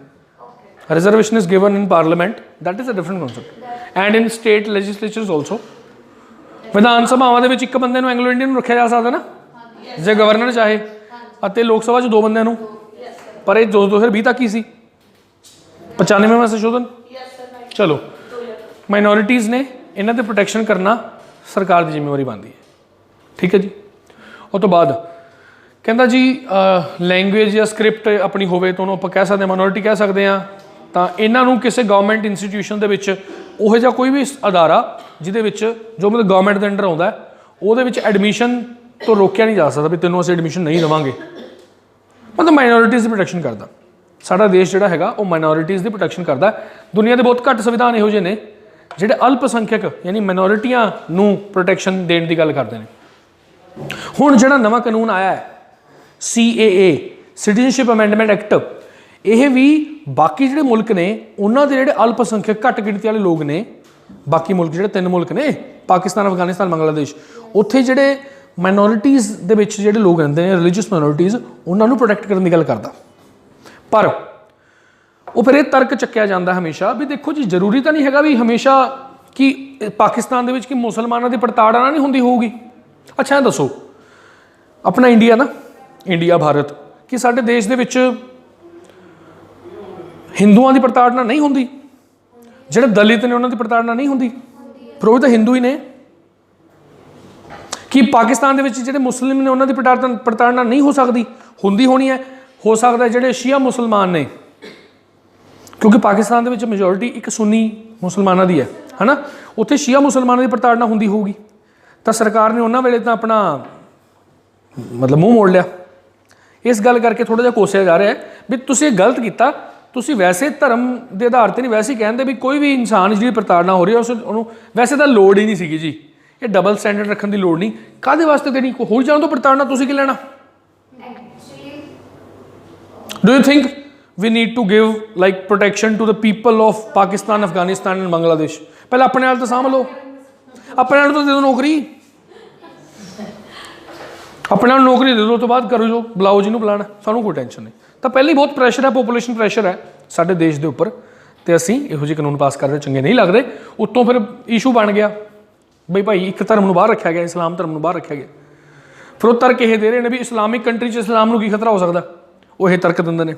Reservation is given in parliament. That is a different concept. And in state legislatures also. ਵਿਧਾਨ ਸਭਾਵਾਂ ਦੇ ਵਿੱਚ ਇੱਕ ਬੰਦੇ ਨੂੰ ਐਂਗਲੋ ਇੰਡੀਅਨ ਨੂੰ ਰੱਖਿਆ ਜਾ ਸਕਦਾ ਨਾ, ਜੇ ਗਵਰਨਰ ਚਾਹੇ, ਅਤੇ ਲੋਕ ਸਭਾ 'ਚ 2 ਬੰਦਿਆਂ ਨੂੰ। ਪਰ ਇਹ 2020 ਤੱਕ ਹੀ ਸੀ, 95ਵਾਂ ਸੰਸ਼ੋਧਨ। ਚਲੋ, ਮਾਈਨੋਰਿਟੀਜ਼ ਨੇ, ਇਹਨਾਂ ਦੇ ਪ੍ਰੋਟੈਕਸ਼ਨ ਕਰਨਾ ਸਰਕਾਰ ਦੀ ਜ਼ਿੰਮੇਵਾਰੀ ਬਣਦੀ ਹੈ। ਠੀਕ ਹੈ ਜੀ। ਉਹ ਤੋਂ ਬਾਅਦ ਕਹਿੰਦਾ ਜੀ ਲੈਂਗੁਏਜ ਜਾਂ ਸਕ੍ਰਿਪਟ ਆਪਣੀ ਹੋਵੇ ਤਾਂ ਉਹਨੂੰ ਆਪਾਂ ਕਹਿ ਸਕਦੇ ਹਾਂ ਮਾਈਨੋਰਿਟੀ ਕਹਿ ਸਕਦੇ ਹਾਂ। ਤਾਂ ਇਹਨਾਂ ਨੂੰ ਕਿਸੇ ਗਵਰਨਮੈਂਟ ਇੰਸਟੀਟਿਊਸ਼ਨ ਦੇ ਵਿੱਚ, ਉਹੋ ਜਿਹਾ ਕੋਈ ਵੀ ਅਦਾਰਾ ਜਿਹਦੇ ਵਿੱਚ ਜੋ ਮਤਲਬ ਗਵਰਨਮੈਂਟ ਦੇ ਅੰਡਰ ਆਉਂਦਾ, ਉਹਦੇ ਵਿੱਚ ਐਡਮਿਸ਼ਨ ਤੋਂ ਰੋਕਿਆ ਨਹੀਂ ਜਾ ਸਕਦਾ ਵੀ ਤੈਨੂੰ ਅਸੀਂ ਐਡਮਿਸ਼ਨ ਨਹੀਂ ਦੇਵਾਂਗੇ। ਮਤਲਬ ਮਾਈਨੋਰਿਟੀਜ਼ ਦੀ ਪ੍ਰੋਟੈਕਸ਼ਨ ਕਰਦਾ ਸਾਡਾ ਦੇਸ਼ ਜਿਹੜਾ ਹੈਗਾ, ਉਹ ਮਾਈਨੋਰਿਟੀਜ਼ ਦੀ ਪ੍ਰੋਟੈਕਸ਼ਨ ਕਰਦਾ। ਦੁਨੀਆ ਦੇ ਬਹੁਤ ਘੱਟ ਸੰਵਿਧਾਨ ਇਹੋ ਜਿਹੇ ਨੇ ਜਿਹੜੇ ਅਲਪਸੰਖਿਅਕ ਯਾਨੀ ਮਾਈਨੋਰਿਟੀਆਂ ਨੂੰ ਪ੍ਰੋਟੈਕਸ਼ਨ ਦੇਣ ਦੀ ਗੱਲ ਕਰਦੇ ਨੇ। ਹੁਣ ਜਿਹੜਾ ਨਵਾਂ ਕਾਨੂੰਨ ਆਇਆ ਹੈ CAA ਸਿਟੀਜ਼ਨਸ਼ਿਪ ਅਮੈਂਡਮੈਂਟ ਐਕਟ, ਇਹ ਵੀ ਬਾਕੀ ਜਿਹੜੇ ਮੁਲਕ ਨੇ ਉਹਨਾਂ ਦੇ ਜਿਹੜੇ ਅਲਪਸੰਖਿਅਕ ਘੱਟ ਗਿਣਤੀ ਵਾਲੇ ਲੋਕ ਨੇ, ਬਾਕੀ ਮੁਲਕ ਜਿਹੜੇ 3 ਮੁਲਕ ਨੇ ਪਾਕਿਸਤਾਨ, ਅਫਗਾਨਿਸਤਾਨ, ਬੰਗਲਾਦੇਸ਼, ਉੱਥੇ ਜਿਹੜੇ ਮਾਈਨੋਰਿਟੀਜ਼ ਦੇ ਵਿੱਚ ਜਿਹੜੇ ਲੋਕ ਰਹਿੰਦੇ ਨੇ ਰਿਲੀਜੀਅਸ ਮਾਈਨੋਰਿਟੀਜ਼, ਉਹਨਾਂ ਨੂੰ ਪ੍ਰੋਟੈਕਟ ਕਰਨ ਦੀ ਗੱਲ ਕਰਦਾ। ਪਰ ਉਹ ਫਿਰ ਇਹ ਤਰਕ ਚੱਕਿਆ ਜਾਂਦਾ ਹਮੇਸ਼ਾ ਵੀ ਦੇਖੋ ਜੀ ਜ਼ਰੂਰੀ ਤਾਂ ਨਹੀਂ ਹੈਗਾ ਵੀ ਹਮੇਸ਼ਾ ਕਿ ਪਾਕਿਸਤਾਨ ਦੇ ਵਿੱਚ ਕਿ ਮੁਸਲਮਾਨਾਂ ਦੀ ਪ੍ਰਤਾੜਨਾ ਨਹੀਂ ਹੁੰਦੀ ਹੋਊਗੀ। ਅੱਛਾ ਇਹ ਦੱਸੋ ਆਪਣਾ ਇੰਡੀਆ ਨਾ, ਇੰਡੀਆ ਭਾਰਤ, ਕਿ ਸਾਡੇ ਦੇਸ਼ ਦੇ ਵਿੱਚ ਹਿੰਦੂਆਂ ਦੀ ਪ੍ਰਤਾੜਨਾ ਨਹੀਂ ਹੁੰਦੀ? ਜਿਹੜੇ ਦਲਿਤ ਨੇ ਉਹਨਾਂ ਦੀ ਪ੍ਰਤਾੜਨਾ ਨਹੀਂ ਹੁੰਦੀ? ਪਰ ਉਹ ਤਾਂ ਹਿੰਦੂ ਹੀ ਨੇ। ਕਿ ਪਾਕਿਸਤਾਨ ਦੇ ਵਿੱਚ ਜਿਹੜੇ ਮੁਸਲਿਮ ਨੇ ਉਹਨਾਂ ਦੀ ਪ੍ਰਤਾੜਨਾ ਨਹੀਂ ਹੋ ਸਕਦੀ? ਹੁੰਦੀ ਹੋਣੀ ਹੈ। ਹੋ ਸਕਦਾ ਜਿਹੜੇ ਸ਼ੀਆ ਮੁਸਲਮਾਨ ਨੇ, ਕਿਉਂਕਿ ਪਾਕਿਸਤਾਨ ਦੇ ਵਿੱਚ ਮੈਜੋਰਿਟੀ ਇੱਕ ਸੁੰਨੀ ਮੁਸਲਮਾਨਾਂ ਦੀ ਹੈ ਨਾ, ਉੱਥੇ ਸ਼ੀਆ ਮੁਸਲਮਾਨਾਂ ਦੀ ਪ੍ਰਤਾੜਨਾ ਹੁੰਦੀ ਹੋਊਗੀ। ਤਾਂ ਸਰਕਾਰ ਨੇ ਉਹਨਾਂ ਵੇਲੇ ਤਾਂ ਆਪਣਾ ਮਤਲਬ ਮੂੰਹ ਮੋੜ ਲਿਆ। ਇਸ ਗੱਲ ਕਰਕੇ ਥੋੜ੍ਹਾ ਜਿਹਾ ਕੋਸਿਆ ਜਾ ਰਿਹਾ ਹੈ ਵੀ ਤੁਸੀਂ ਇਹ ਗਲਤ ਕੀਤਾ, ਤੁਸੀਂ ਵੈਸੇ ਧਰਮ ਦੇ ਆਧਾਰ 'ਤੇ ਨਹੀਂ, ਵੈਸੇ ਹੀ ਕਹਿੰਦੇ ਵੀ ਕੋਈ ਵੀ ਇਨਸਾਨ ਜਿਹੜੀ ਪ੍ਰਤਾੜਨਾ ਹੋ ਰਹੀ ਹੈ ਉਹਨੂੰ ਵੈਸੇ ਤਾਂ ਲੋੜ ਹੀ ਨਹੀਂ ਸੀਗੀ ਜੀ, ਇਹ ਡਬਲ ਸਟੈਂਡਰਡ ਰੱਖਣ ਦੀ ਲੋੜ ਨਹੀਂ। ਕਾਹਦੇ ਵਾਸਤੇ ਦੇਣੀ? ਹੋ ਜਾਣ ਤੋਂ ਪ੍ਰਤਾੜਨਾ ਤੁਸੀਂ ਕੀ ਲੈਣਾ? Do you think we need to give like protection to the people of Pakistan, Afghanistan and Bangladesh? ਪਹਿਲਾਂ ਆਪਣੇ ਨਾਲ ਤਾਂ ਸਾਂਭ ਲਓ, ਆਪਣੇ ਨਾਲ ਤਾਂ ਦੇ ਦਿਓ ਨੌਕਰੀ, ਆਪਣੇ ਨਾਲ ਨੌਕਰੀ ਦੇ ਦਿਓ, ਉਸ ਤੋਂ ਬਾਅਦ ਕਰੋ ਜੋ ਬੁਲਾਓ ਜਿਹਨੂੰ ਬੁਲਾਉਣਾ, ਸਾਨੂੰ ਕੋਈ ਟੈਨਸ਼ਨ ਨਹੀਂ। ਤਾਂ ਪਹਿਲਾਂ ਹੀ ਬਹੁਤ ਪ੍ਰੈਸ਼ਰ ਹੈ, ਪੋਪੂਲੇਸ਼ਨ ਪ੍ਰੈਸ਼ਰ ਹੈ ਸਾਡੇ ਦੇਸ਼ ਦੇ ਉੱਪਰ, ਅਤੇ ਅਸੀਂ ਇਹੋ ਜਿਹੇ ਕਾਨੂੰਨ ਪਾਸ ਕਰਦੇ ਚੰਗੇ ਨਹੀਂ ਲੱਗਦੇ। ਉੱਤੋਂ ਫਿਰ ਇਸ਼ੂ ਬਣ ਗਿਆ ਬਈ ਭਾਈ ਇੱਕ ਧਰਮ ਨੂੰ ਬਾਹਰ ਰੱਖਿਆ ਗਿਆ, ਇਸਲਾਮ ਧਰਮ ਨੂੰ ਬਾਹਰ ਰੱਖਿਆ ਗਿਆ। ਫਿਰ ਉਹ ਤਰਕ ਇਹ ਦੇ ਰਹੇ ਨੇ ਵੀ ਇਸਲਾਮਿਕ ਕੰਟਰੀ 'ਚ ਇਸਲਾਮ ਨੂੰ ਕੀ ਖਤਰਾ ਹੋ ਸਕਦਾ, ਉਹ ਇਹ ਤਰਕ ਦਿੰਦੇ ਨੇ।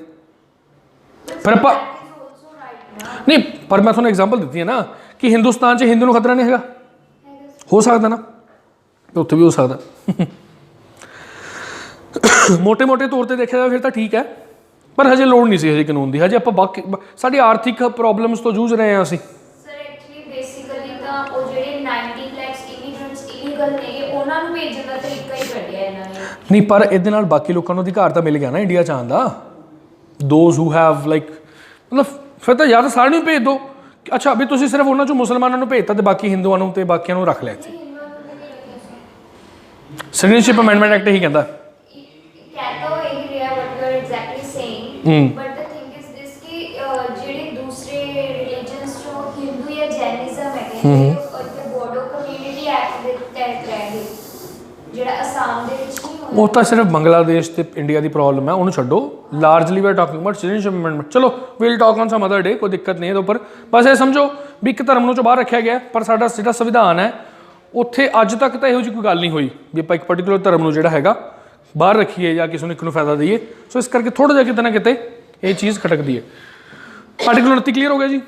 ਫਿਰ ਆਪਾਂ ਨਹੀਂ, ਪਰ ਮੈਂ ਤੁਹਾਨੂੰ ਐਗਜ਼ਾਮਪਲ ਦਿੱਤੀ ਹੈ ਨਾ ਕਿ ਹਿੰਦੁਸਤਾਨ 'ਚ ਹਿੰਦੂ ਨੂੰ ਖਤਰਾ ਨਹੀਂ ਹੈਗਾ, ਹੋ ਸਕਦਾ ਨਾ, ਉੱਥੇ ਵੀ ਹੋ ਸਕਦਾ। ਮੋਟੇ ਮੋਟੇ ਤੌਰ 'ਤੇ ਦੇਖਿਆ ਜਾਵੇ ਫਿਰ ਤਾਂ ਠੀਕ ਹੈ, ਪਰ ਹਜੇ ਲੋੜ ਨਹੀਂ ਸੀ ਹਜੇ ਕਾਨੂੰਨ ਦੀ। ਹਜੇ ਆਪਾਂ ਬਾਕੀ ਸਾਡੀ ਆਰਥਿਕ ਪ੍ਰੋਬਲਮਸ ਤੋਂ ਜੂਝ ਰਹੇ ਹਾਂ ਅਸੀਂ।
ਸਰ ਐਕਚੁਅਲੀ ਬੇਸਿਕਲੀ ਤਾਂ ਉਹ ਜਿਹੜੇ 19 ਲੱਖ ਇਮੀਗ੍ਰੈਂਟਸ ਇਲੀਗਲ ਨੇ ਉਹਨਾਂ ਨੂੰ ਭੇਜਣ ਦਾ ਤਰੀਕਾ ਹੀ ਕੱਢਿਆ ਇਹਨਾਂ ਨੇ।
ਨਹੀਂ, ਪਰ ਇਹਦੇ ਨਾਲ ਬਾਕੀ ਲੋਕਾਂ ਨੂੰ ਅਧਿਕਾਰ ਤਾਂ ਮਿਲ ਗਿਆ ਨਾ ਇੰਡੀਆ 'ਚ ਆਉਣ ਦਾ। ਦੋਜ਼ ਹੂ ਹੈਵ ਲਾਈਕ ਮਤਲਬ ਫਿਰ ਤਾਂ ਜਾਂ ਤਾਂ ਸਾਰਿਆਂ ਨੂੰ ਭੇਜ ਦਿਓ। ਅੱਛਾ ਵੀ ਤੁਸੀਂ ਸਿਰਫ ਉਹਨਾਂ 'ਚੋਂ ਮੁਸਲਮਾਨਾਂ ਨੂੰ ਭੇਜਤਾ ਅਤੇ ਬਾਕੀ ਹਿੰਦੂਆਂ ਨੂੰ ਅਤੇ ਬਾਕੀਆਂ ਨੂੰ ਰੱਖ ਲਿਆ ਇੱਥੇ। ਸਿਟੀਜ਼ਨਸ਼ਿਪ ਅਮੈਂਡਮੈਂਟ ਐਕਟ ਇਹੀ ਕਹਿੰਦਾ।
But the thing is this ਕਿ ਜਿਹੜੇ ਦੂਸਰੇ ਰਿਲੀਜਨਸ ਚੋਂ ਹਿੰਦੂ ਜਾਂ ਜੈਨਿਜ਼ਮ ਹੈਗੇ ਉਹ ਬੋਡੋ ਕਮਿਊਨਿਟੀ ਐਕਟ ਦੇ ਤਹਿਤ ਰਹਿੰਦੇ, ਜਿਹੜਾ ਅਸਾਮ ਦੇ ਵਿੱਚ ਨਹੀਂ ਹੋਇਆ।
ਉਹ ਤਾਂ ਸਿਰਫ ਬੰਗਲਾਦੇਸ਼ ਤੇ ਇੰਡੀਆ ਦੀ ਪ੍ਰੋਬਲਮ ਹੈ, ਉਹਨੂੰ ਛੱਡੋ। Largely we are talking about citizenship amendment. ਚਲੋ we'll talk on some other day, ਕੋਈ ਦਿੱਕਤ ਨਹੀਂ ਇਹਦੇ ਉੱਪਰ। ਬਸ ਇਹ ਸਮਝੋ ਵੀ ਇੱਕ ਧਰਮ ਨੂੰ ਚੋਂ ਬਾਹਰ ਰੱਖਿਆ ਗਿਆ, ਪਰ ਸਾਡਾ ਜਿਹੜਾ ਸੰਵਿਧਾਨ ਹੈ ਉੱਥੇ ਅੱਜ ਤੱਕ ਤਾਂ ਇਹੋ ਜਿਹੀ ਕੋਈ ਗੱਲ ਨਹੀਂ ਹੋਈ ਵੀ ਆਪਾਂ ਇੱਕ ਪਰਟੀਕੂਲਰ ਧਰਮ ਨੂੰ ਜਿਹੜਾ ਹੈਗਾ ਬਾਹਰ ਰੱਖੀਏ ਜਾਂ ਕਿਸੇ ਨੂੰ ਇੱਕ ਨੂੰ ਫਾਇਦਾ ਦਈਏ। ਸੋ ਇਸ ਕਰਕੇ ਥੋੜ੍ਹਾ ਜਿਹਾ ਕਿਤੇ ਨਾ ਕਿਤੇ ਇਹ ਚੀਜ਼ ਖਟਕਦੀ ਹੈ। ਆਰਟੀਕਲ 29 ਕਲੀਅਰ ਹੋ ਗਿਆ ਜੀ।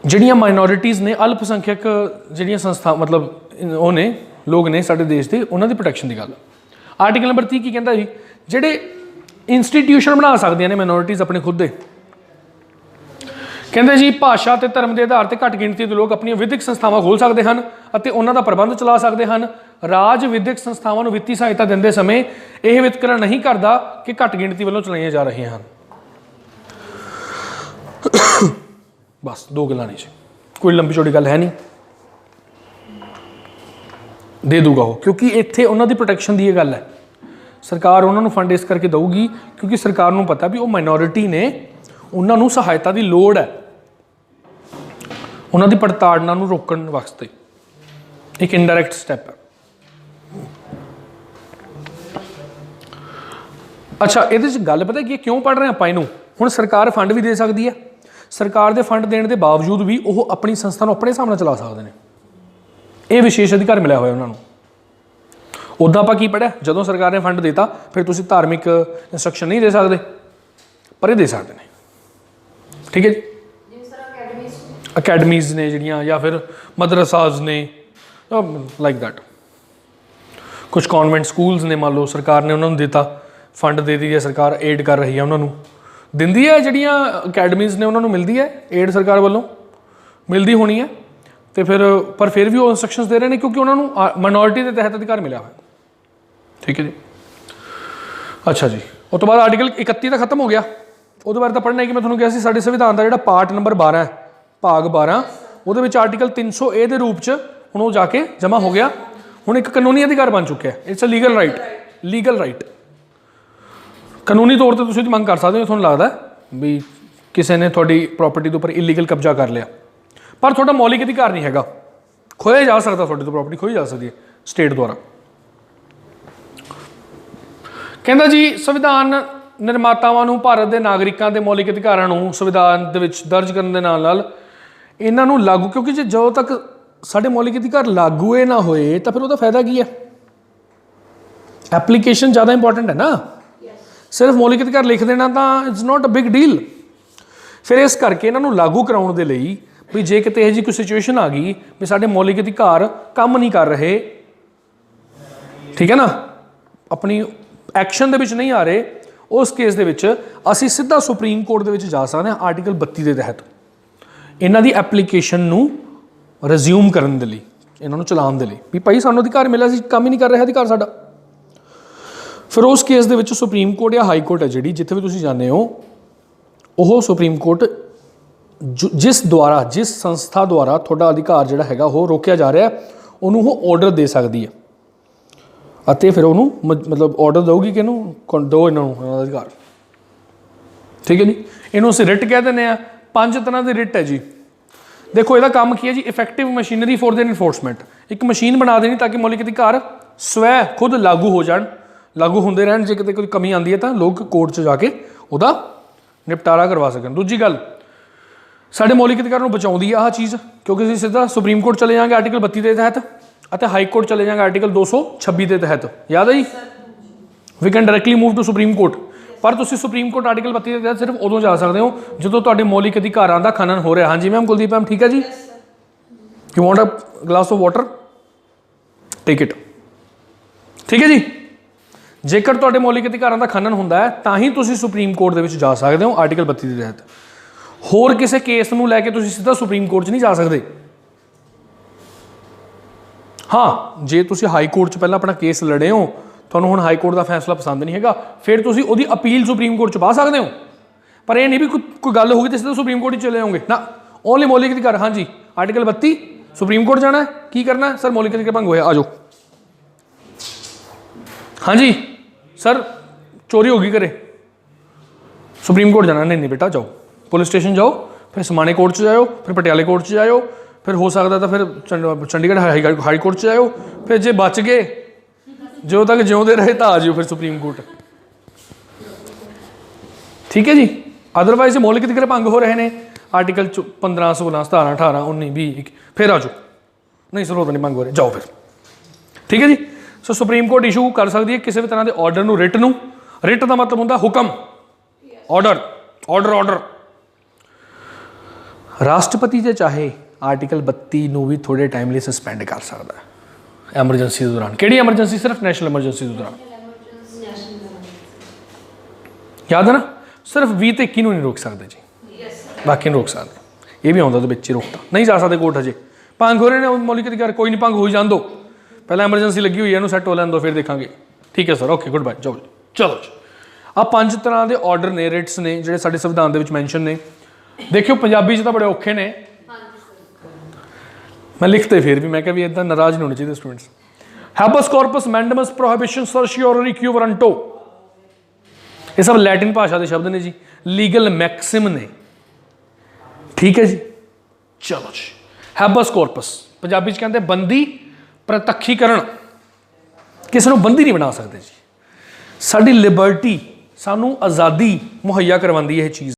ਜਿਹੜੀਆਂ ਮਾਈਨੋਰਿਟੀਜ਼ ਨੇ, ਅਲਪਸੰਖਿਅਕ ਜਿਹੜੀਆਂ ਸੰਸਥਾ ਮਤਲਬ ਉਹ ਨੇ ਲੋਕ ਨੇ ਸਾਡੇ ਦੇਸ਼ ਦੇ, ਉਹਨਾਂ ਦੀ ਪ੍ਰੋਟੈਕਸ਼ਨ ਦੀ ਗੱਲ। ਆਰਟੀਕਲ ਨੰਬਰ 30 ਕੀ ਕਹਿੰਦਾ ਜੀ? ਜਿਹੜੇ ਇੰਸਟੀਟਿਊਸ਼ਨ ਬਣਾ ਸਕਦੀਆਂ ਨੇ ਮਾਈਨੋਰਿਟੀਜ਼ ਆਪਣੇ ਖੁਦ ਦੇ, ਕਹਿੰਦੇ ਜੀ ਭਾਸ਼ਾ ਅਤੇ ਧਰਮ ਦੇ ਆਧਾਰ 'ਤੇ ਘੱਟ ਗਿਣਤੀ ਦੇ ਲੋਕ ਆਪਣੀਆਂ ਵਿਦਿਅਕ ਸੰਸਥਾਵਾਂ ਖੋਲ੍ਹ ਸਕਦੇ ਹਨ ਅਤੇ ਉਹਨਾਂ ਦਾ ਪ੍ਰਬੰਧ ਚਲਾ ਸਕਦੇ ਹਨ। ਰਾਜ ਵਿਦਿਅਕ ਸੰਸਥਾਵਾਂ ਨੂੰ ਵਿੱਤੀ ਸਹਾਇਤਾ ਦਿੰਦੇ ਸਮੇਂ ਇਹ ਵਿਤਕਰਾ ਨਹੀਂ ਕਰਦਾ ਕਿ ਘੱਟ ਗਿਣਤੀ ਵੱਲੋਂ ਚਲਾਈਆਂ ਜਾ ਰਹੀਆਂ ਹਨ। ਬਸ ਦੋ ਗੱਲਾਂ ਨਹੀਂ ਜੀ, ਕੋਈ ਲੰਬੀ ਚੌੜੀ ਗੱਲ ਹੈ ਨਹੀਂ। ਦੇ ਦੂਗਾ ਉਹ, ਕਿਉਂਕਿ ਇੱਥੇ ਉਹਨਾਂ ਦੀ ਪ੍ਰੋਟੈਕਸ਼ਨ ਦੀ ਇਹ ਗੱਲ ਹੈ। ਸਰਕਾਰ ਉਹਨਾਂ ਨੂੰ ਫੰਡ ਇਸ ਕਰਕੇ ਦਊਗੀ ਕਿਉਂਕਿ ਸਰਕਾਰ ਨੂੰ ਪਤਾ ਵੀ ਉਹ ਮਾਈਨੋਰਿਟੀ ਨੇ, ਉਹਨਾਂ ਨੂੰ ਸਹਾਇਤਾ ਦੀ ਲੋੜ ਹੈ ਉਹਨਾਂ ਦੀ ਪ੍ਰਤਾੜਨਾ ਨੂੰ ਰੋਕਣ ਵਾਸਤੇ। ਇੱਕ ਇਨਡਾਇਰੈਕਟ ਸਟੈਪ ਹੈ। ਅੱਛਾ ਇਹਦੇ 'ਚ ਗੱਲ ਪਤਾ ਕੀ ਕਿਉਂ ਪੜ੍ਹ ਰਹੇ ਆਪਾਂ ਇਹਨੂੰ? ਹੁਣ ਸਰਕਾਰ ਫੰਡ ਵੀ ਦੇ ਸਕਦੀ ਹੈ, ਸਰਕਾਰ ਦੇ ਫੰਡ ਦੇਣ ਦੇ ਬਾਵਜੂਦ ਵੀ ਉਹ ਆਪਣੀ ਸੰਸਥਾ ਨੂੰ ਆਪਣੇ ਹਿਸਾਬ ਨਾਲ ਚਲਾ ਸਕਦੇ ਨੇ। ਇਹ ਵਿਸ਼ੇਸ਼ ਅਧਿਕਾਰ ਮਿਲਿਆ ਹੋਇਆ ਉਹਨਾਂ ਨੂੰ। ਉੱਦਾਂ ਆਪਾਂ ਕੀ ਪੜ੍ਹਿਆ? ਜਦੋਂ ਸਰਕਾਰ ਨੇ ਫੰਡ ਦਿੱਤਾ ਫਿਰ ਤੁਸੀਂ ਧਾਰਮਿਕ ਇੰਸਟਰਕਸ਼ਨ ਨਹੀਂ ਦੇ ਸਕਦੇ, ਪਰ ਇਹ ਦੇ ਸਕਦੇ ਨੇ। ਠੀਕ ਹੈ ਜੀ। ਅਕੈਡਮੀਜ਼ ਨੇ ਜਿਹੜੀਆਂ, ਜਾਂ ਫਿਰ ਮਦਰਸਾਜ਼ ਨੇ, ਲਾਈਕ ਦੈਟ। ਕੁਛ ਕੌਨਵੈਂਟ ਸਕੂਲਸ ਨੇ, ਮੰਨ ਲਓ ਸਰਕਾਰ ਨੇ ਉਹਨਾਂ ਨੂੰ ਦਿੱਤਾ ਫੰਡ, ਦੇ ਦਿੱਤੀ ਹੈ ਸਰਕਾਰ, ਏਡ ਕਰ ਰਹੀ ਹੈ ਉਹਨਾਂ ਨੂੰ, ਦਿੰਦੀ ਹੈ। ਜਿਹੜੀਆਂ ਅਕੈਡਮੀਜ਼ ਨੇ ਉਹਨਾਂ ਨੂੰ ਮਿਲਦੀ ਹੈ ਏਡ, ਸਰਕਾਰ ਵੱਲੋਂ ਮਿਲਦੀ ਹੋਣੀ ਹੈ। ਅਤੇ ਪਰ ਫਿਰ ਵੀ ਉਹ ਇੰਸਟਰਕਸ਼ਨਸ ਦੇ ਰਹੇ ਨੇ ਕਿਉਂਕਿ ਉਹਨਾਂ ਨੂੰ ਮਾਈਨੋਰਿਟੀ ਦੇ ਤਹਿਤ ਅਧਿਕਾਰ ਮਿਲਿਆ ਹੋਇਆ। ਠੀਕ ਹੈ ਜੀ। ਅੱਛਾ ਜੀ, ਉਸ ਤੋਂ ਬਾਅਦ ਆਰਟੀਕਲ 31 ਤਾਂ ਖਤਮ ਹੋ ਗਿਆ। ਉਹਦੇ ਬਾਰੇ ਤਾਂ ਪੜ੍ਹਨਾ ਹੈ ਕਿ ਮੈਂ ਤੁਹਾਨੂੰ ਕਿਹਾ ਸੀ ਸਾਡੇ ਸੰਵਿਧਾਨ ਦਾ ਜਿਹੜਾ ਪਾਰਟ ਨੰਬਰ 12 ਹੈ, ਭਾਗ 12, ਉਹਦੇ ਵਿੱਚ ਆਰਟੀਕਲ 300A ਦੇ ਰੂਪ 'ਚ ਹੁਣ ਉਹ ਜਾ ਕੇ ਜਮ੍ਹਾਂ ਹੋ ਗਿਆ। ਹੁਣ ਇੱਕ ਕਾਨੂੰਨੀ ਅਧਿਕਾਰ ਬਣ ਚੁੱਕਿਆ। It's a legal right, legal right. ਕਾਨੂੰਨੀ ਤੌਰ ਤੇ ਤੁਸੀਂ ਉਹਦੀ ਮੰਗ ਕਰ ਸਕਦੇ ਹੋ, ਤੁਹਾਨੂੰ ਲੱਗਦਾ ਵੀ ਕਿਸੇ ਨੇ ਤੁਹਾਡੀ ਪ੍ਰਾਪਰਟੀ ਦੇ ਉੱਪਰ ਇਲੀਗਲ ਕਬਜ਼ਾ ਕਰ ਲਿਆ, ਪਰ ਤੁਹਾਡਾ ਮੌਲਿਕ ਅਧਿਕਾਰ ਨਹੀਂ ਹੈਗਾ, ਖੋਇਆ ਜਾ ਸਕਦਾ, ਤੁਹਾਡੇ ਤੋਂ ਪ੍ਰਾਪਰਟੀ ਖੋਈ ਜਾ ਸਕਦੀ ਹੈ ਸਟੇਟ ਦੁਆਰਾ। ਕਹਿੰਦਾ ਜੀ ਸੰਵਿਧਾਨ ਨਿਰਮਾਤਾਵਾਂ ਨੂੰ ਭਾਰਤ ਦੇ ਨਾਗਰਿਕਾਂ ਦੇ ਮੌਲਿਕ ਅਧਿਕਾਰਾਂ ਨੂੰ ਸੰਵਿਧਾਨ ਦੇ ਵਿੱਚ ਦਰਜ ਕਰਨ ਦੇ ਨਾਲ ਨਾਲ ਇਹਨਾਂ ਨੂੰ ਲਾਗੂ, ਕਿਉਂਕਿ ਜੇ ਜਦੋਂ ਤੱਕ ਸਾਡੇ ਮੌਲਿਕ ਅਧਿਕਾਰ ਲਾਗੂ ਨਾ ਹੋਏ ਤਾਂ ਫਿਰ ਉਹਦਾ ਫਾਇਦਾ ਕੀ ਹੈ? ਐਪਲੀਕੇਸ਼ਨ ਜ਼ਿਆਦਾ ਇੰਪੋਰਟੈਂਟ ਹੈ ਨਾ, ਸਿਰਫ ਮੌਲਿਕ ਅਧਿਕਾਰ ਲਿਖ ਦੇਣਾ ਤਾਂ it's not a big deal. ਫਿਰ ਇਸ ਕਰਕੇ ਇਹਨਾਂ ਨੂੰ ਲਾਗੂ ਕਰਾਉਣ ਦੇ ਲਈ ਵੀ ਜੇ ਕਿਤੇ ਇਹੋ ਜਿਹੀ ਕੋਈ ਸਿਚੁਏਸ਼ਨ ਆ ਗਈ ਵੀ ਸਾਡੇ ਮੌਲਿਕ ਅਧਿਕਾਰ ਕੰਮ ਨਹੀਂ ਕਰ ਰਹੇ, ਠੀਕ ਹੈ ਨਾ, ਆਪਣੀ ਐਕਸ਼ਨ ਦੇ ਵਿੱਚ ਨਹੀਂ ਆ ਰਹੇ, ਉਸ ਕੇਸ ਦੇ ਵਿੱਚ ਅਸੀਂ ਸਿੱਧਾ ਸੁਪਰੀਮ ਕੋਰਟ ਦੇ ਵਿੱਚ ਜਾ ਸਕਦੇ ਹਾਂ ਆਰਟੀਕਲ 32 ਦੇ ਤਹਿਤ ਇਹਨਾਂ ਦੀ ਐਪਲੀਕੇਸ਼ਨ ਨੂੰ ਰਿਜ਼ਿਊਮ ਕਰਨ ਦੇ ਲਈ, ਇਹਨਾਂ ਨੂੰ ਚਲਾਉਣ ਦੇ ਲਈ ਵੀ ਭਾਈ ਸਾਨੂੰ ਅਧਿਕਾਰ ਮਿਲਿਆ ਸੀ, ਕੰਮ ਹੀ ਨਹੀਂ ਕਰ ਰਿਹਾ ਅਧਿਕਾਰ ਸਾਡਾ। ਫਿਰ ਉਸ ਕੇਸ ਦੇ ਵਿੱਚ ਸੁਪਰੀਮ ਕੋਰਟ ਜਾਂ ਹਾਈ ਕੋਰਟ ਹੈ ਜਿਹੜੀ, ਜਿੱਥੇ ਵੀ ਤੁਸੀਂ ਜਾਂਦੇ ਹੋ, ਉਹ ਸੁਪਰੀਮ ਕੋਰਟ ਜਿਸ ਸੰਸਥਾ ਦੁਆਰਾ ਤੁਹਾਡਾ ਅਧਿਕਾਰ ਜਿਹੜਾ ਹੈਗਾ ਉਹ ਰੋਕਿਆ ਜਾ ਰਿਹਾ, ਉਹਨੂੰ ਉਹ ਆਰਡਰ ਦੇ ਸਕਦੀ ਹੈ ਅਤੇ ਫਿਰ ਉਹਨੂੰ ਮਤਲਬ ਆਰਡਰ ਦੇਊਗੀ ਕਿ ਇਹਨੂੰ ਦਿਓ ਇਹਨਾਂ ਨੂੰ ਅਧਿਕਾਰ, ਠੀਕ ਹੈ ਜੀ। ਇਹਨੂੰ ਅਸੀਂ ਰਿਟ ਕਹਿ ਦਿੰਦੇ ਹਾਂ। 5 ਤਰ੍ਹਾਂ ਦੀ ਰਿਟ ਹੈ ਜੀ। ਦੇਖੋ ਇਹਦਾ ਕੰਮ ਕੀ ਹੈ ਜੀ, effective machinery for the enforcement, ਇੱਕ ਮਸ਼ੀਨ ਬਣਾ ਦੇਣੀ ਤਾਂ ਕਿ ਮੌਲਿਕ ਅਧਿਕਾਰ ਸਵੈ ਖੁਦ ਲਾਗੂ ਹੋ ਜਾਣ, ਲਾਗੂ ਹੁੰਦੇ ਰਹਿਣ। ਜੇ ਕਿਤੇ ਕੋਈ ਕਮੀ ਆਉਂਦੀ ਹੈ ਤਾਂ ਲੋਕ ਕੋਰਟ 'ਚ ਜਾ ਕੇ ਉਹਦਾ ਨਿਪਟਾਰਾ ਕਰਵਾ ਸਕਣ। ਦੂਜੀ ਗੱਲ, ਸਾਡੇ ਮੌਲਿਕ ਅਧਿਕਾਰ ਨੂੰ ਬਚਾਉਂਦੀ ਆ ਆਹ ਚੀਜ਼, ਕਿਉਂਕਿ ਅਸੀਂ ਸਿੱਧਾ ਸੁਪਰੀਮ ਕੋਰਟ ਚਲੇ ਜਾਵਾਂਗੇ ਆਰਟੀਕਲ 32 ਦੇ ਤਹਿਤ ਅਤੇ ਹਾਈ ਕੋਰਟ ਚਲੇ ਜਾਵਾਂਗੇ ਆਰਟੀਕਲ 226 ਦੇ ਤਹਿਤ। ਯਾਦ ਹੈ ਜੀ, we can directly move to supreme court. ਪਰ ਤੁਸੀਂ ਸੁਪਰੀਮ ਕੋਰਟ ਆਰਟੀਕਲ 32 ਦੇ ਤਹਿਤ ਸਿਰਫ ਉਦੋਂ ਜਾ ਸਕਦੇ ਹੋ ਜਦੋਂ ਤੁਹਾਡੇ ਮੌਲਿਕ ਅਧਿਕਾਰਾਂ ਦਾ ਖਨਨ ਹੋ ਰਿਹਾ। ਹਾਂਜੀ ਮੈਮ, ਕੁਲਦੀਪ ਮੈਮ, ਠੀਕ ਹੈ ਜੀ। You want a glass of water, take it, ਠੀਕ ਹੈ ਜੀ। ਜੇਕਰ ਤੁਹਾਡੇ ਮੌਲਿਕ ਅਧਿਕਾਰਾਂ ਦਾ ਖਨਨ ਹੁੰਦਾ ਹੈ ਤਾਂ ਹੀ ਤੁਸੀਂ ਸੁਪਰੀਮ ਕੋਰਟ ਦੇ ਵਿੱਚ ਜਾ ਸਕਦੇ ਹੋ ਆਰਟੀਕਲ 32 ਦੇ ਤਹਿਤ। ਹੋਰ ਕਿਸੇ ਕੇਸ ਨੂੰ ਲੈ ਕੇ ਤੁਸੀਂ ਸਿੱਧਾ ਸੁਪਰੀਮ ਕੋਰਟ 'ਚ ਨਹੀਂ ਜਾ ਸਕਦੇ। ਹਾਂ, ਜੇ ਤੁਸੀਂ ਹਾਈ ਕੋਰਟ 'ਚ ਪਹਿਲਾਂ ਆਪਣਾ ਕੇਸ ਲੜੇ ਹੋ, ਤੁਹਾਨੂੰ ਹੁਣ ਹਾਈ ਕੋਰਟ ਦਾ ਫੈਸਲਾ ਪਸੰਦ ਨਹੀਂ ਹੈਗਾ, ਫਿਰ ਤੁਸੀਂ ਉਹਦੀ ਅਪੀਲ ਸੁਪਰੀਮ ਕੋਰਟ 'ਚ ਪਾ ਸਕਦੇ ਹੋ। ਪਰ ਇਹ ਨਹੀਂ ਵੀ ਕੋਈ ਗੱਲ ਹੋ ਗਈ ਤਾਂ ਸਿੱਧਾ ਸੁਪਰੀਮ ਕੋਰਟ 'ਚ ਚਲੇ ਜਾਓਗੇ ਨਾ। ਓਨਲੀ ਮੌਲਿਕ ਅਧਿਕਾਰ। ਹਾਂਜੀ, ਆਰਟੀਕਲ 32 ਸੁਪਰੀਮ ਕੋਰਟ ਜਾਣਾ ਹੈ, ਕੀ ਕਰਨਾ ਹੈ? ਸਰ ਮੌਲਿਕ ਅਧਿਕਾਰ ਭੰਗ ਹੋਇਆ, ਆ ਜਾਓ। ਹਾਂਜੀ ਸਰ, ਚੋਰੀ ਹੋ ਗਈ ਘਰੇ, ਸੁਪਰੀਮ ਕੋਰਟ ਜਾਣਾ। ਨਹੀਂ ਬੇਟਾ, ਜਾਓ ਪੁਲਿਸ ਸਟੇਸ਼ਨ ਜਾਓ, ਫਿਰ ਸਮਾਣੇ ਕੋਰਟ 'ਚ ਜਾਇਓ, ਫਿਰ ਪਟਿਆਲੇ ਕੋਰਟ 'ਚ ਜਾਇਓ, ਫਿਰ ਹੋ ਸਕਦਾ ਤਾਂ ਫਿਰ ਚੰਡੀਗੜ੍ਹ ਹਾਈ ਕੋਰਟ 'ਚ ਜਾਇਓ। ਫਿਰ ਜੇ ਬਚ ਗਏ, ਜਦੋਂ ਤੱਕ ਜਿਉਂਦੇ ਰਹੇ ਤਾਂ ਆ ਜਾਇਓ ਫਿਰ ਸੁਪਰੀਮ ਕੋਰਟ, ਠੀਕ ਹੈ ਜੀ। ਅਦਰਵਾਈਜ਼ ਮੌਲਿਕ ਅਧਿਕਾਰ ਭੰਗ ਹੋ ਰਹੇ ਨੇ ਆਰਟੀਕਲ 15, 16, 17, 18, 19, 20, 21, ਫਿਰ ਆ ਜਾਓ। ਨਹੀਂ ਸਰ, ਉਹ ਤਾਂ ਨਹੀਂ ਭੰਗ ਹੋ ਰਹੇ, ਜਾਓ ਫਿਰ, ਠੀਕ ਹੈ ਜੀ। ਸੋ ਸੁਪਰੀਮ ਕੋਰਟ ਇਸ਼ੂ ਕਰ ਸਕਦੀ ਹੈ ਕਿਸੇ ਵੀ ਤਰ੍ਹਾਂ ਦੇ ਆਰਡਰ ਨੂੰ, ਰਿਟ ਨੂੰ। ਰਿਟ ਦਾ ਮਤਲਬ ਹੁੰਦਾ ਹੁਕਮ, ਆਰਡਰ, ਆਰਡਰ। ਰਾਸ਼ਟਰਪਤੀ ਜੇ ਚਾਹੇ ਆਰਟੀਕਲ 32 ਨੂੰ ਵੀ ਥੋੜੇ ਟਾਈਮ ਲਈ ਸਸਪੈਂਡ ਕਰ ਸਕਦਾ ਹੈ ਐਮਰਜੈਂਸੀ ਦੇ ਦੌਰਾਨ। ਕਿਹੜੀ ਐਮਰਜੈਂਸੀ? ਸਿਰਫ ਨੈਸ਼ਨਲ ਐਮਰਜੈਂਸੀ ਦੇ ਦੌਰਾਨ। ਯਾਦ ਹੈ ਨਾ, ਸਿਰਫ 20 ਤੇ 21 ਨੂੰ ਨਹੀਂ ਰੋਕ ਸਕਦੇ ਜੀ, ਬਾਕੀ ਨੂੰ ਰੋਕ ਸਕਦੇ। ਇਹ ਵੀ ਆਉਂਦਾ ਉਹਦੇ ਵਿੱਚ ਹੀ ਰੋਕਤਾ, ਨਹੀਂ ਜਾ ਸਕਦੇ ਕੋਰਟ। ਹਜੇ ਭੰਗ ਹੋ ਰਹੇ ਨੇ ਮੌਲਿਕ ਅਧਿਕਾਰ, ਕੋਈ ਨਹੀਂ, ਭੰਗ ਹੋਈ ਜਾਣ ਦਿਓ, ਪਹਿਲਾਂ ਐਮਰਜੈਂਸੀ ਲੱਗੀ ਹੋਈ ਹੈ, ਇਹਨੂੰ ਸੈੱਟ ਹੋ ਲੈਣ ਦਿਓ, ਫਿਰ ਦੇਖਾਂਗੇ। ਠੀਕ ਹੈ ਸਰ, ਓਕੇ, ਗੁੱਡ ਬਾਏ, ਜਾਓ। ਚਲੋ ਜੀ, ਆਹ 5 ਤਰ੍ਹਾਂ ਦੇ ਆਰਡਰ ਨੇ, ਰਿਟਸ ਨੇ, ਜਿਹੜੇ ਸਾਡੇ ਸੰਵਿਧਾਨ ਦੇ ਵਿੱਚ ਮੈਂਸ਼ਨ ਨੇ। ਦੇਖਿਓ ਪੰਜਾਬੀ 'ਚ ਤਾਂ ਬੜੇ ਔਖੇ ਨੇ, ਮੈਂ ਲਿਖਤੇ ਫਿਰ ਵੀ, ਮੈਂ ਕਿਹਾ ਵੀ ਇੱਦਾਂ ਨਾਰਾਜ਼ ਨਹੀਂ ਹੋਣੇ ਚਾਹੀਦੇ ਸਟੂਡੈਂਟਸ। ਹੈਬਸ ਕਾਰਪਸ, ਮੈਂਡਮਸ, ਪ੍ਰੋਹਿਬਿਸ਼ਨ, ਸਰਸ਼ਿਓਰਰੀ, ਕਿਊਵਰੰਟੋ, ਇਹ ਸਭ ਲੈਟਿਨ ਭਾਸ਼ਾ ਦੇ ਸ਼ਬਦ ਨੇ ਜੀ, ਲੀਗਲ ਮੈਕਸਿਮ ਨੇ, ਠੀਕ ਹੈ ਜੀ। ਚਲੋ ਜੀ, ਹੈਬਸ ਕਾਰਪਸ ਪੰਜਾਬੀ 'ਚ ਕਹਿੰਦੇ ਬੰਦੀ ਪ੍ਰਤੱਖੀਕਰਨ, ਕਿਸੇ ਨੂੰ ਬੰਦੀ ਨਹੀਂ ਬਣਾ ਸਕਦੇ ਜੀ। ਸਾਡੀ ਲਿਬਰਟੀ, ਸਾਨੂੰ ਆਜ਼ਾਦੀ ਮੁਹੱਈਆ ਕਰਵਾਉਂਦੀ ਹੈ ਇਹ ਚੀਜ਼।